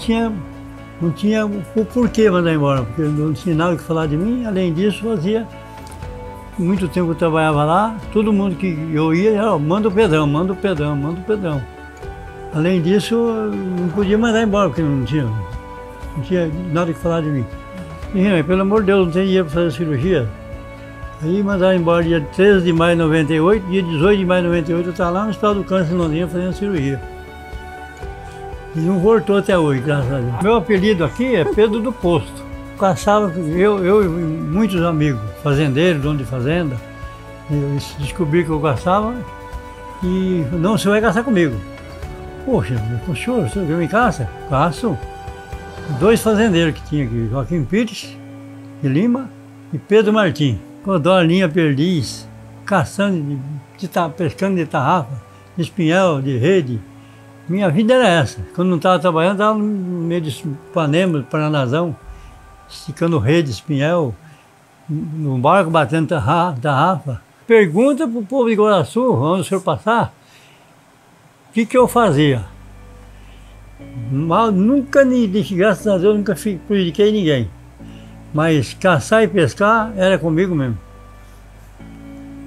tinha o porquê mandar embora, porque não tinha nada que falar de mim. Além disso, fazia muito tempo que eu trabalhava lá, todo mundo que eu ia, manda o Pedrão, manda o Pedrão, manda o Pedrão. Além disso, não podia mandar embora, porque não tinha nada que falar de mim. E, pelo amor de Deus, não tem dinheiro para fazer cirurgia. Aí mandaram embora dia 13 de maio de 98, dia 18 de maio de 98 eu estava lá no Hospital do Câncer em Londrina fazendo cirurgia. E não voltou até hoje, graças a Deus. Meu apelido aqui é Pedro do Posto. Caçava, eu e muitos amigos, fazendeiros, dono de fazenda, eu descobri que eu caçava e não, você vai caçar comigo. Poxa, o senhor me caça? Caço. 2 fazendeiros que tinha aqui, Joaquim Pires de Lima e Pedro Martim. Codolinha, perdiz, caçando, pescando de tarrafa, de espinhel, de rede. Minha vida era essa. Quando não estava trabalhando, estava no meio de Ipanema, Paranazão, esticando rede, espinhel, no barco batendo tarrafa. Pergunta para o povo de Iguaraçu, onde o senhor passar, o que eu fazia? Nunca, graças a Deus, nunca prejudiquei ninguém. Mas caçar e pescar era comigo mesmo.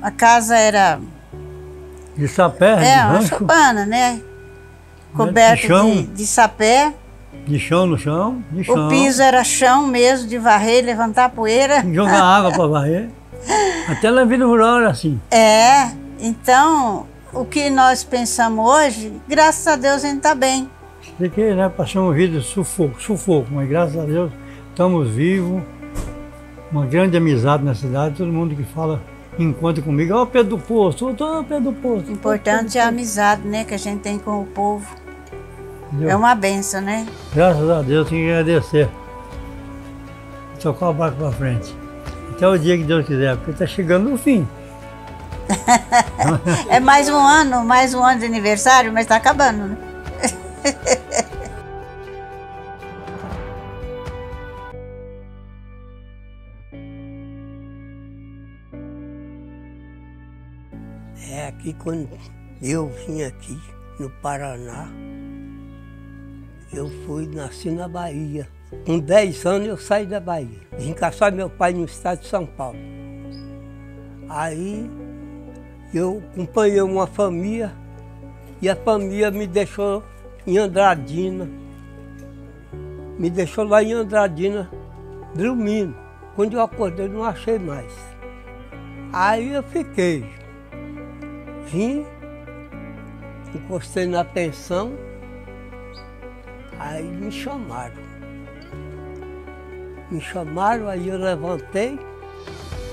A casa era... De sapé, de uma rancho. chopana, né? Coberto de sapé. De chão no chão, de chão. O piso era chão mesmo, de varrer, levantar poeira. Jogar água para varrer. Até na vida rural era assim. Então, o que nós pensamos hoje, graças a Deus a gente está bem. Sei que, né, passamos vida de sufoco, mas graças a Deus estamos vivos. Uma grande amizade na cidade, todo mundo que fala, encontra comigo, ó, Pedro do Posto, Pedro do Posto. O importante é a amizade, né, que a gente tem com o povo. Entendeu? É uma benção, né? Graças a Deus, tenho que agradecer. Tocar o barco para frente. Até o dia que Deus quiser, porque está chegando o fim. É mais um ano de aniversário, mas está acabando, né? É aqui quando eu vim aqui no Paraná, eu nasci na Bahia. Com 10 anos eu saí da Bahia. Vim caçar meu pai no estado de São Paulo. Aí eu acompanhei uma família e a família me deixou em Andradina. Me deixou lá em Andradina dormindo. Quando eu acordei não achei mais. Aí eu fiquei. Vim, encostei na pensão, aí me chamaram. Aí eu levantei,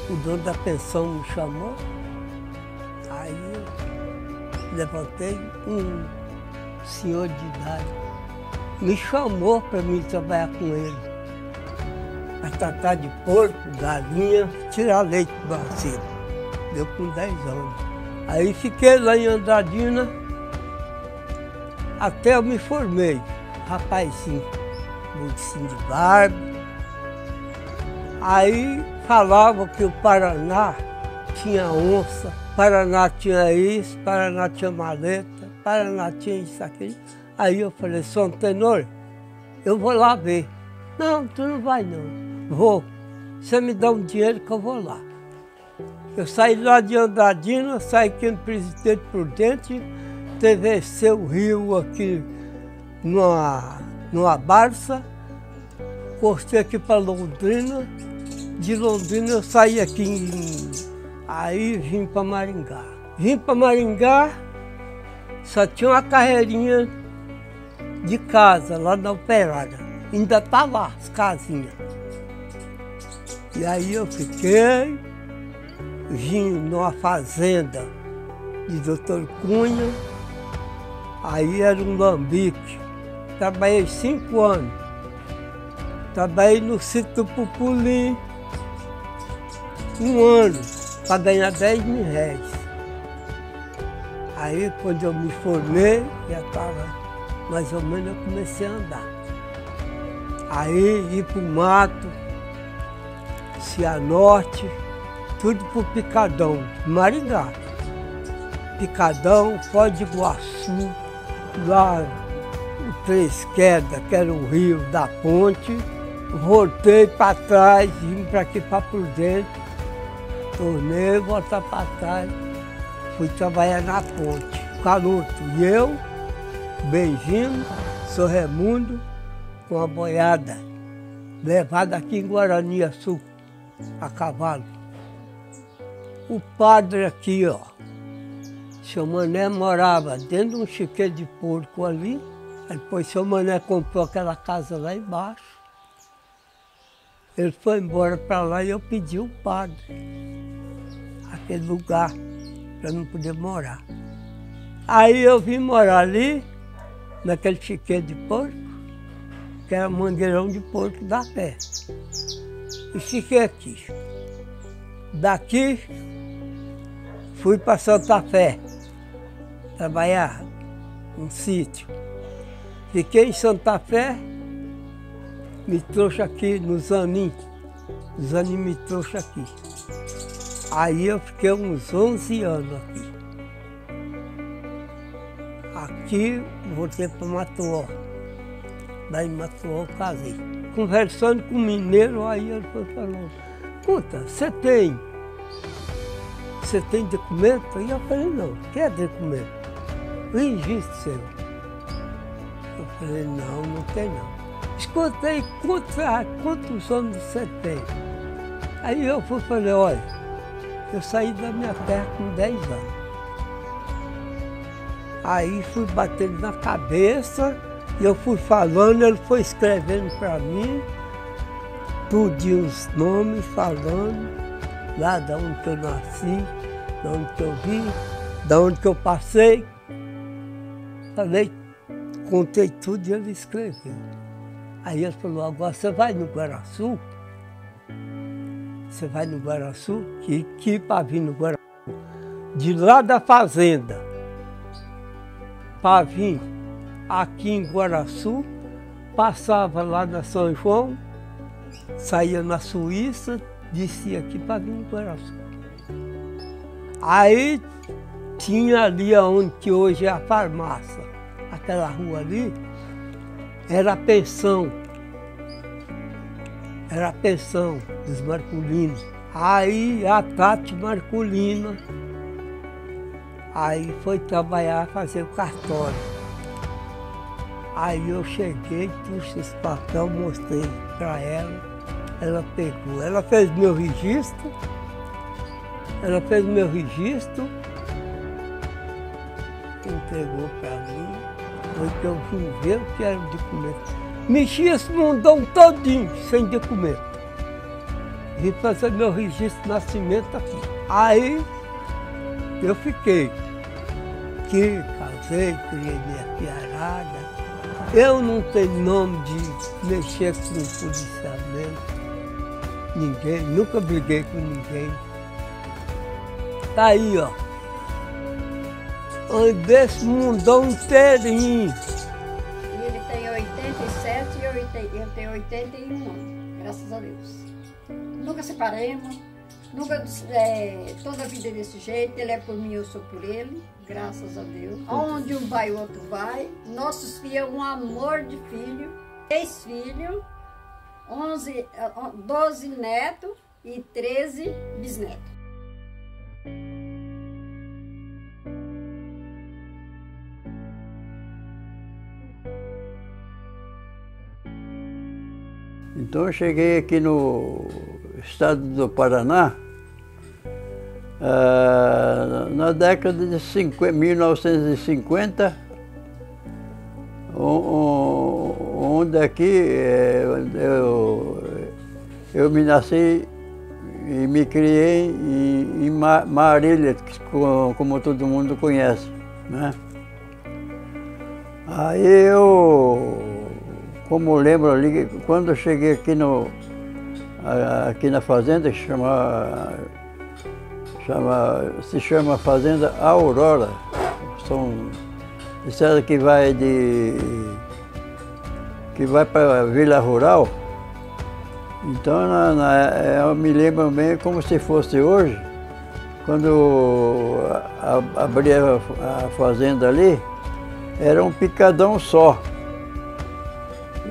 o dono da pensão me chamou, aí eu levantei, um senhor de idade me chamou para mim trabalhar com ele, para tratar de porco, galinha, tirar leite do bacio. Deu com 10 anos. Aí fiquei lá em Andradina, até eu me formei, rapazinho, muito de barba. Aí falava que o Paraná tinha onça, Paraná tinha isso, Paraná tinha maleta, Paraná tinha isso, aquilo. Aí eu falei, São Tenor, eu vou lá ver. Não, tu não vai não. Vou. Você me dá um dinheiro que eu vou lá. Eu saí lá de Andradina, saí aqui no Presidente Prudente, atravessei o rio aqui numa balsa, cortei aqui para Londrina. De Londrina eu saí aqui, aí vim para Maringá. Vim para Maringá, só tinha uma carreirinha de casa lá na Operária. Ainda está lá, as casinhas. E aí eu fiquei, vim numa fazenda de Dr. Cunha, aí era um lambique. Trabalhei 5 anos. Trabalhei no sítio do Pupulim, 1 ano, para ganhar 10 mil reais. Aí quando eu me formei, já estava mais ou menos, eu comecei a andar. Aí ir para o mato, Cianorte, tudo para o Picadão, Maringá. Picadão, Foz de Iguaçu, lá o Três Quedas, que era o rio da ponte. Voltei para trás, vim para aqui para Prudente. Tornei, voltar para trás, fui trabalhar na ponte, Canuto. E eu, Benjino, sou Raimundo, com a boiada, levada aqui em Guaraniaçu, a cavalo. O padre aqui, ó, seu Mané morava dentro de um chiqueiro de porco ali, aí depois seu Mané comprou aquela casa lá embaixo. Ele foi embora para lá e eu pedi o padre aquele lugar para não poder morar. Aí eu vim morar ali, naquele chiqueiro de porco, que era mangueirão de porco da pé. E fiquei aqui. Daqui fui para Santa Fé, trabalhar num sítio. Fiquei em Santa Fé, me trouxe aqui no Zanin. O Zanin me trouxe aqui. Aí eu fiquei uns 11 anos aqui. Aqui voltei para Matuó. Daí em Matuó eu casei. Conversando com o mineiro, aí ele falou, escuta, você tem documento? E eu falei, não, que é documento? O registro seu. Eu falei, não tem não. Escuta aí, quantos anos você tem? Aí eu falei, olha, eu saí da minha terra com 10 anos. Aí fui batendo na cabeça, e eu fui falando, ele foi escrevendo para mim, tudinho os nomes, falando, lá de onde que eu nasci, de onde que eu vim, de onde que eu passei. Falei, contei tudo e ele escreveu. Aí ele falou, agora você vai no Guaraçu? Você vai no Guaraçu, que para vir no Guaraçu, de lá da fazenda, para vir aqui em Guaraçu, passava lá na São João, saía na Suíça, descia aqui para vir em Guaraçu. Aí tinha ali onde que hoje é a farmácia, aquela rua ali, era a pensão. Era a pensão dos Marculinos. Aí a Tati Marculina, aí foi trabalhar, fazer o cartório. Aí eu cheguei, trouxe esse papel, mostrei para ela pegou. Ela fez meu registro, entregou para mim, foi que eu vim ver o que era o documento. Mexi esse mundão todinho, sem documento. Vim fazer meu registro de nascimento aqui. Aí eu fiquei aqui, casei, criei minha filharada. Eu não tenho nome de mexer com policiamento. Ninguém, nunca briguei com ninguém. Tá aí, ó. Desse mundão inteirinho. E ele tem 87 e eu tenho 81 anos, graças a Deus. Nunca separemos, nunca, toda a vida é desse jeito, ele é por mim, eu sou por ele, graças a Deus. Onde um vai, o outro vai. Nossos filhos, um amor de filho, 6 filhos, 12 netos e 13 bisnetos. Então eu cheguei aqui no estado do Paraná na década de 1950, onde aqui eu me nasci e me criei em Marília, como todo mundo conhece, né? Aí como lembro ali, quando eu cheguei aqui na fazenda, que se chama Fazenda Aurora. Disseram que vai para a Vila Rural. Então eu me lembro bem como se fosse hoje, quando abri a fazenda ali, era um picadão só.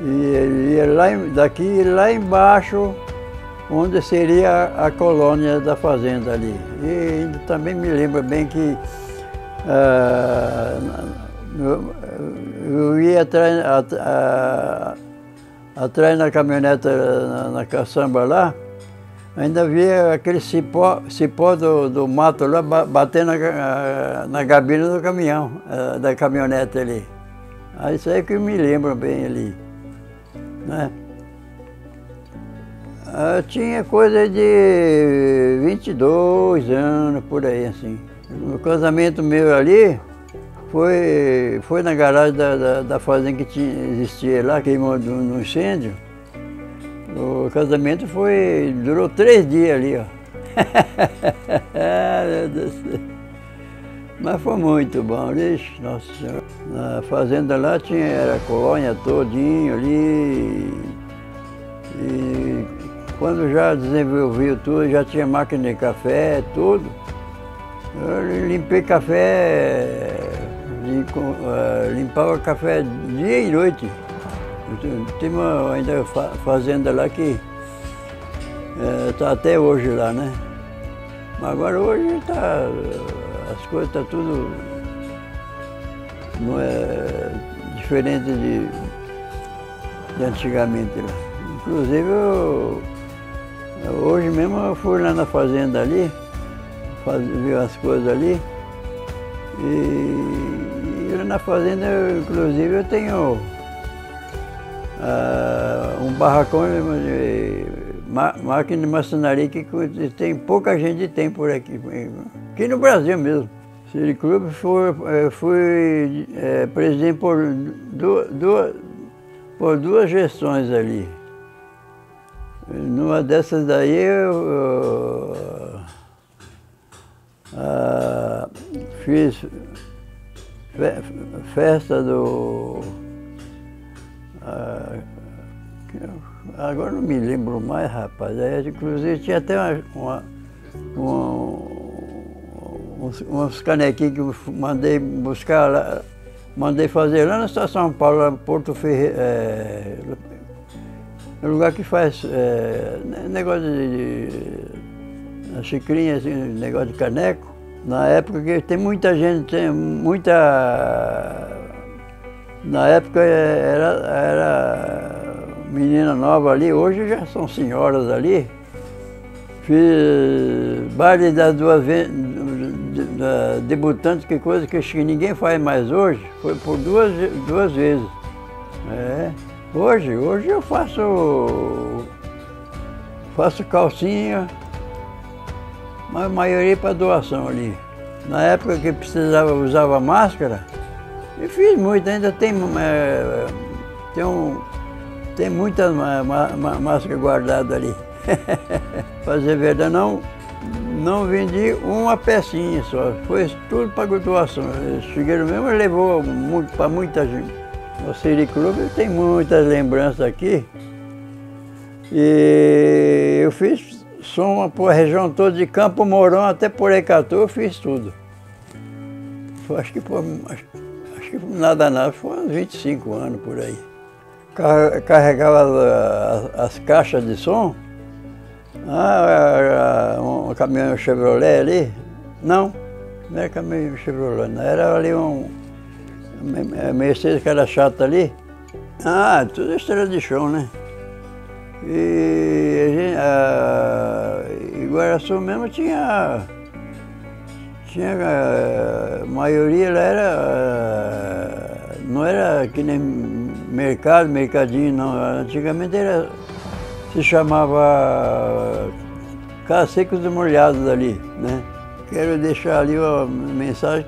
E daqui lá embaixo, onde seria a colônia da fazenda ali. E também me lembro bem que eu ia atrás na caminhoneta, na caçamba lá, ainda via aquele cipó do mato lá batendo na gabina do caminhão, da caminhoneta ali. Aí isso aí que eu me lembro bem ali, né? Eu tinha coisa de 22 anos, por aí assim. O casamento meu ali foi na garagem da fazenda que existia lá, queimou no incêndio. O casamento durou 3 dias ali, ó. Meu Deus do céu. Mas foi muito bom, vixe, nossa senhora. Na fazenda lá era a colônia todinho ali. E quando já desenvolveu tudo, já tinha máquina de café, tudo. Eu limpei café, limpava café dia e noite. Tem ainda fazenda lá que está até hoje lá, né? Mas agora hoje as coisas estão tudo não é diferente de antigamente lá. Inclusive hoje mesmo eu fui lá na fazenda ali, ver as coisas ali. E lá na fazenda, inclusive, eu tenho um barracão de máquina de marcenaria que tem pouca gente tem por aqui no Brasil mesmo. City Club fui presidente por duas gestões ali. Numa dessas daí fiz festa do... agora não me lembro mais, rapaz. Inclusive tinha até uns canequinhos que eu mandei buscar lá, mandei fazer lá na Estação São Paulo, lá em Porto Ferreira, no lugar que faz negócio de xicrinha, assim, negócio de caneco. Na época que tem muita gente, na época era menina nova ali, hoje já são senhoras ali. Fiz baile das debutantes, que coisa que ninguém faz mais hoje, foi por duas vezes. Hoje eu faço calcinha, mas a maioria para doação ali. Na época que usava máscara, eu fiz muito, ainda tem muitas máscaras guardadas ali. Fazer verdade, não vendi uma pecinha só, foi tudo para doação. O Figueiredo mesmo levou para muita gente. O Siri Clube tem muitas lembranças aqui. E eu fiz som para a região toda, de Campo Mourão até Porecatu, eu fiz tudo. Acho que nada, foi uns 25 anos por aí. Carregava as caixas de som. Um caminhão Chevrolet ali? Não era caminhão Chevrolet, não. Era ali Mercedes, que era chata ali. Tudo estrela de chão, né? E Iguaraçu mesmo tinha a maioria não era que nem mercadinho, não. Antigamente se chamava Cacecos e Molhados ali, né? Quero deixar ali uma mensagem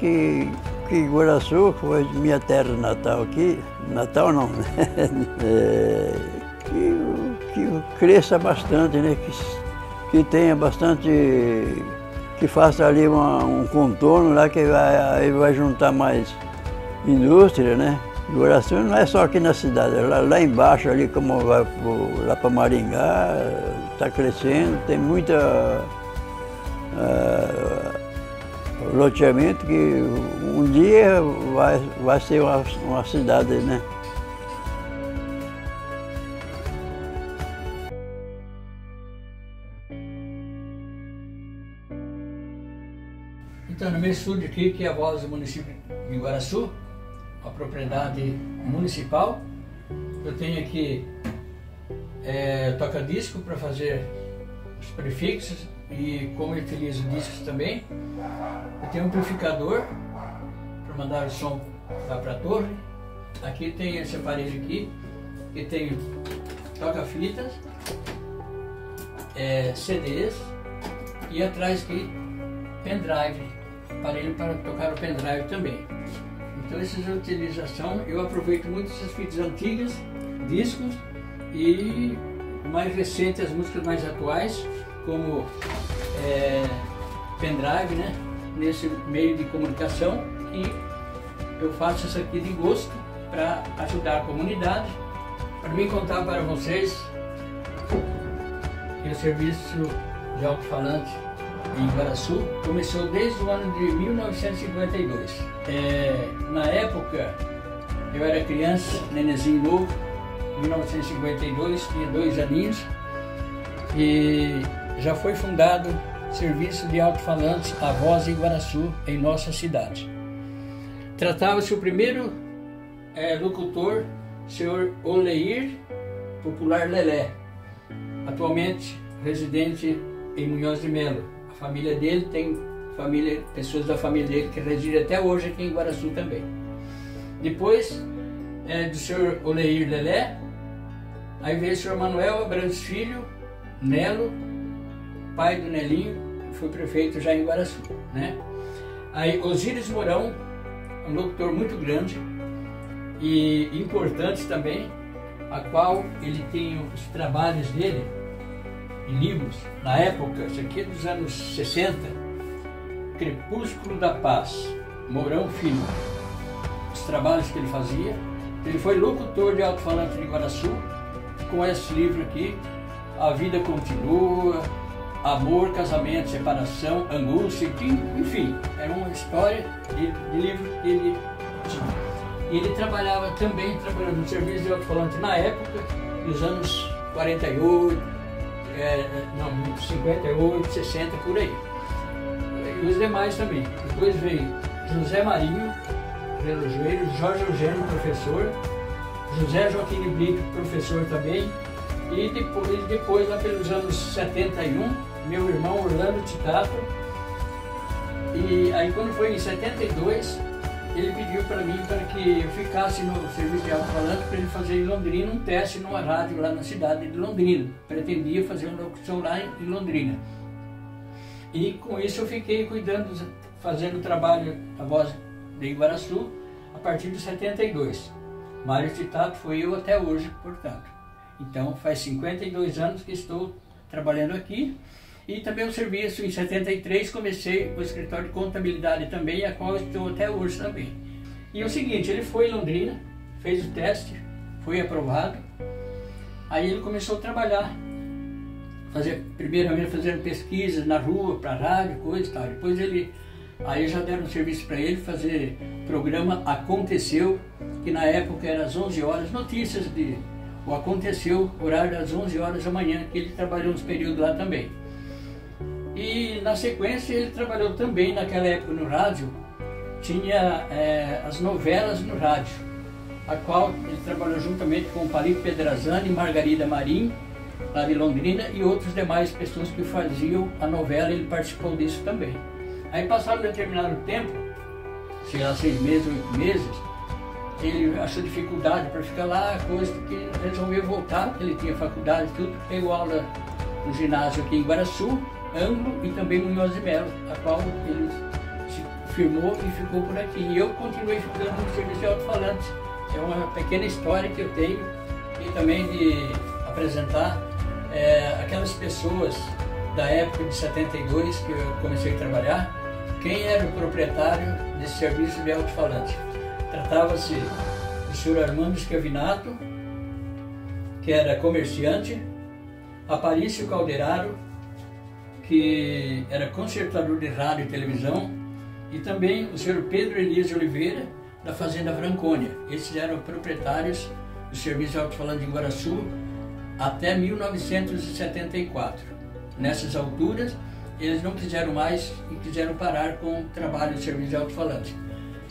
que Iguaraçu foi minha terra natal aqui, natal não, né? Que cresça bastante, né? Que tenha bastante, que faça ali um contorno lá que vai juntar mais indústria, né? Iguaraçu não é só aqui na cidade, lá embaixo ali, como vai lá para Maringá, está crescendo, tem muita loteamento que um dia vai ser uma cidade, né? Então, no meu estúdio aqui, que é a voz do município de Iguaraçu, a propriedade municipal, eu tenho aqui toca-disco para fazer os prefixos e como eu utilizo discos também. Eu tenho um amplificador para mandar o som lá para a torre. Aqui tem esse aparelho aqui, que tem toca-fitas, CDs e atrás aqui pendrive, aparelho para tocar o pendrive também. Então essas utilização, eu aproveito muito essas fitas antigas, discos e mais recentes, as músicas mais atuais, como pendrive, né? Nesse meio de comunicação, e eu faço isso aqui de gosto para ajudar a comunidade. Para mim contar para vocês que o serviço de alto-falante em Iguaraçu começou desde o ano de 1952. Na época, eu era criança, nenenzinho novo, 1952, tinha 2 aninhos, e já foi fundado o serviço de alto-falantes A Voz de Iguaraçu em nossa cidade. Tratava-se o primeiro locutor, senhor Oleir, popular Lelé, atualmente residente em Munhoz de Melo. A família dele tem pessoas da família dele que residem até hoje aqui em Iguaraçu também. Depois do senhor Oleir Lelé, aí veio o senhor Manuel Abrantes Filho, Nelo, pai do Nelinho, que foi prefeito já em Iguaraçu, né? Aí Osíris Mourão, um locutor muito grande e importante também, a qual ele tem os trabalhos dele em livros, na época, isso aqui é dos anos 60, Crepúsculo da Paz, Mourão Filho, os trabalhos que ele fazia. Ele foi locutor de alto-falante de Iguaraçu, com esse livro aqui, A Vida Continua, Amor, Casamento, Separação, Angústia, enfim, era uma história de livro que ele tinha. E ele trabalhava também, trabalhando no serviço de alto-falante na época, nos anos 48, 58, 60, por aí. E os demais também. Depois veio José Marinho, relojoeiro, Jorge Eugênio, professor, José Joaquim Brito, professor também, e depois lá pelos anos 71, meu irmão Orlando Titato. E aí quando foi em 72, ele pediu para mim para que eu ficasse no serviço de alto-falante para ele fazer em Londrina um teste numa rádio lá na cidade de Londrina. Pretendia fazer uma locução lá em Londrina. E com isso eu fiquei cuidando, fazendo o trabalho da voz de Iguaraçu a partir de 72. Mário Titato foi eu até hoje, portanto. Então faz 52 anos que estou trabalhando aqui. E também o serviço, em 73, comecei o escritório de contabilidade também, a qual estou até hoje também. E o seguinte, ele foi em Londrina, fez o teste, foi aprovado. Aí ele começou a trabalhar, primeiramente fazendo pesquisas na rua, para rádio, coisa e tal. Depois aí já deram um serviço para ele fazer programa Aconteceu, que na época era às 11 horas, notícias de o Aconteceu, horário das 11 horas da manhã, que ele trabalhou uns períodos lá também. E na sequência ele trabalhou também naquela época no rádio, tinha as novelas no rádio, a qual ele trabalhou juntamente com Palito Pedrazani, Margarida Marim, lá de Londrina, e outras demais pessoas que faziam a novela, ele participou disso também. Aí passado um determinado tempo, sei lá, 6 meses, 8 meses, ele achou dificuldade para ficar lá, coisa que resolveu voltar, ele tinha faculdade e tudo, pegou aula no ginásio aqui em Iguaraçu, Anglo e também Munhoz de Melo, a qual ele se firmou e ficou por aqui. E eu continuei ficando no serviço de alto-falante. É uma pequena história que eu tenho e também de apresentar aquelas pessoas da época de 72 que eu comecei a trabalhar, quem era o proprietário desse serviço de alto-falante. Tratava-se do senhor Armando Schiavinato, que era comerciante, Aparício Calderaro, que era concertador de rádio e televisão, e também o senhor Pedro Elias de Oliveira, da Fazenda Franconia. Esses eram proprietários do serviço de alto-falante de Iguaraçu até 1974. Nessas alturas, eles não quiseram mais e quiseram parar com o trabalho do serviço de alto-falante.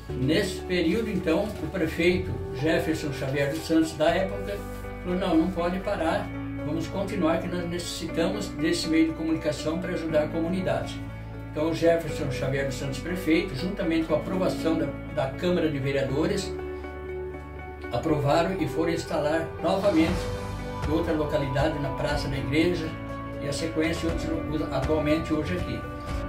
Nesse período, então, o prefeito Jefferson Xavier dos Santos, da época, falou, não pode parar, vamos continuar, que nós necessitamos desse meio de comunicação para ajudar a comunidade. Então o Jefferson Xavier dos Santos, prefeito, juntamente com a aprovação da Câmara de Vereadores, aprovaram e foram instalar novamente em outra localidade, na Praça da Igreja, e a sequência atualmente hoje aqui.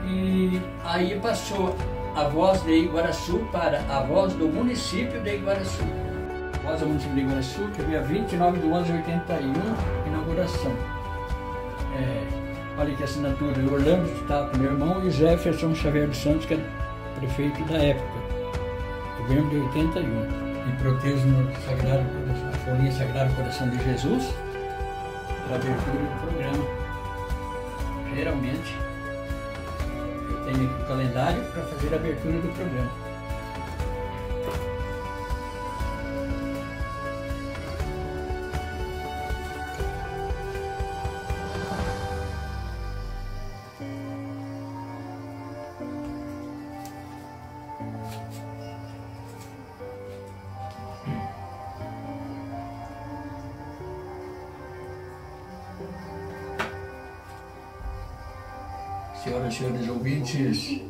E aí passou a voz de Iguaraçu para a voz do município de Iguaraçu. A voz do município de Iguaraçu, que veio a 29 de 11 de 81, inauguração. Olha que assinatura, Orlando Titato, meu irmão, e Jefferson Xavier dos Santos, que era prefeito da época, governo de 81. E protejo no Sagrado Coração, a folhinha Sagrado Coração de Jesus, para a abertura do programa. Geralmente, eu tenho aqui o calendário para fazer a abertura do programa. Senhoras e senhores ouvintes,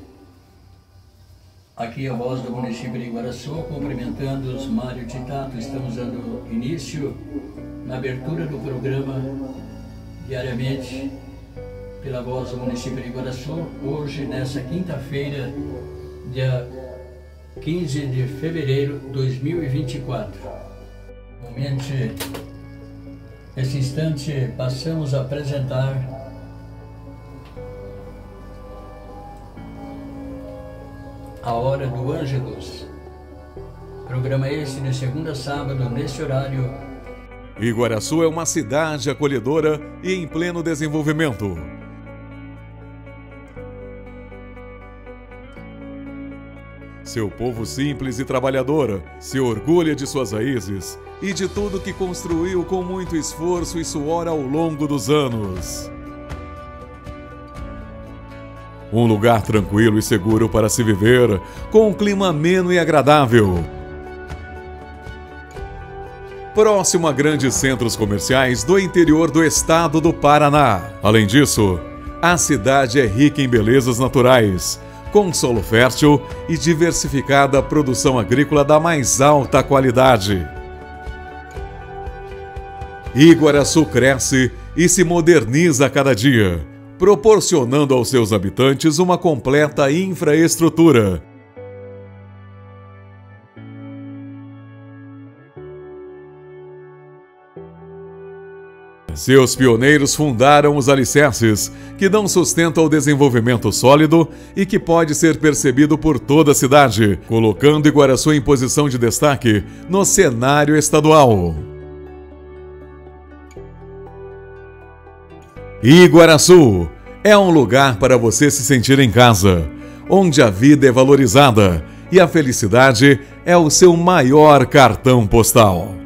aqui a voz do município de Iguaraçu, cumprimentando os Mário Titato. Estamos dando início na abertura do programa diariamente pela voz do município de Iguaraçu, hoje, nessa quinta-feira, dia 15 de fevereiro de 2024. Nesse instante, passamos a apresentar a hora do Ângelus. Programa esse de segunda a sábado, nesse horário. Iguaraçu é uma cidade acolhedora e em pleno desenvolvimento. Seu povo simples e trabalhador se orgulha de suas raízes e de tudo que construiu com muito esforço e suor ao longo dos anos. Um lugar tranquilo e seguro para se viver, com um clima ameno e agradável. Próximo a grandes centros comerciais do interior do estado do Paraná. Além disso, a cidade é rica em belezas naturais, com solo fértil e diversificada produção agrícola da mais alta qualidade. Iguaraçu cresce e se moderniza a cada dia, proporcionando aos seus habitantes uma completa infraestrutura. Seus pioneiros fundaram os alicerces que dão sustento ao desenvolvimento sólido e que pode ser percebido por toda a cidade, colocando Iguaraçu em posição de destaque no cenário estadual. Iguaraçu é um lugar para você se sentir em casa, onde a vida é valorizada e a felicidade é o seu maior cartão postal.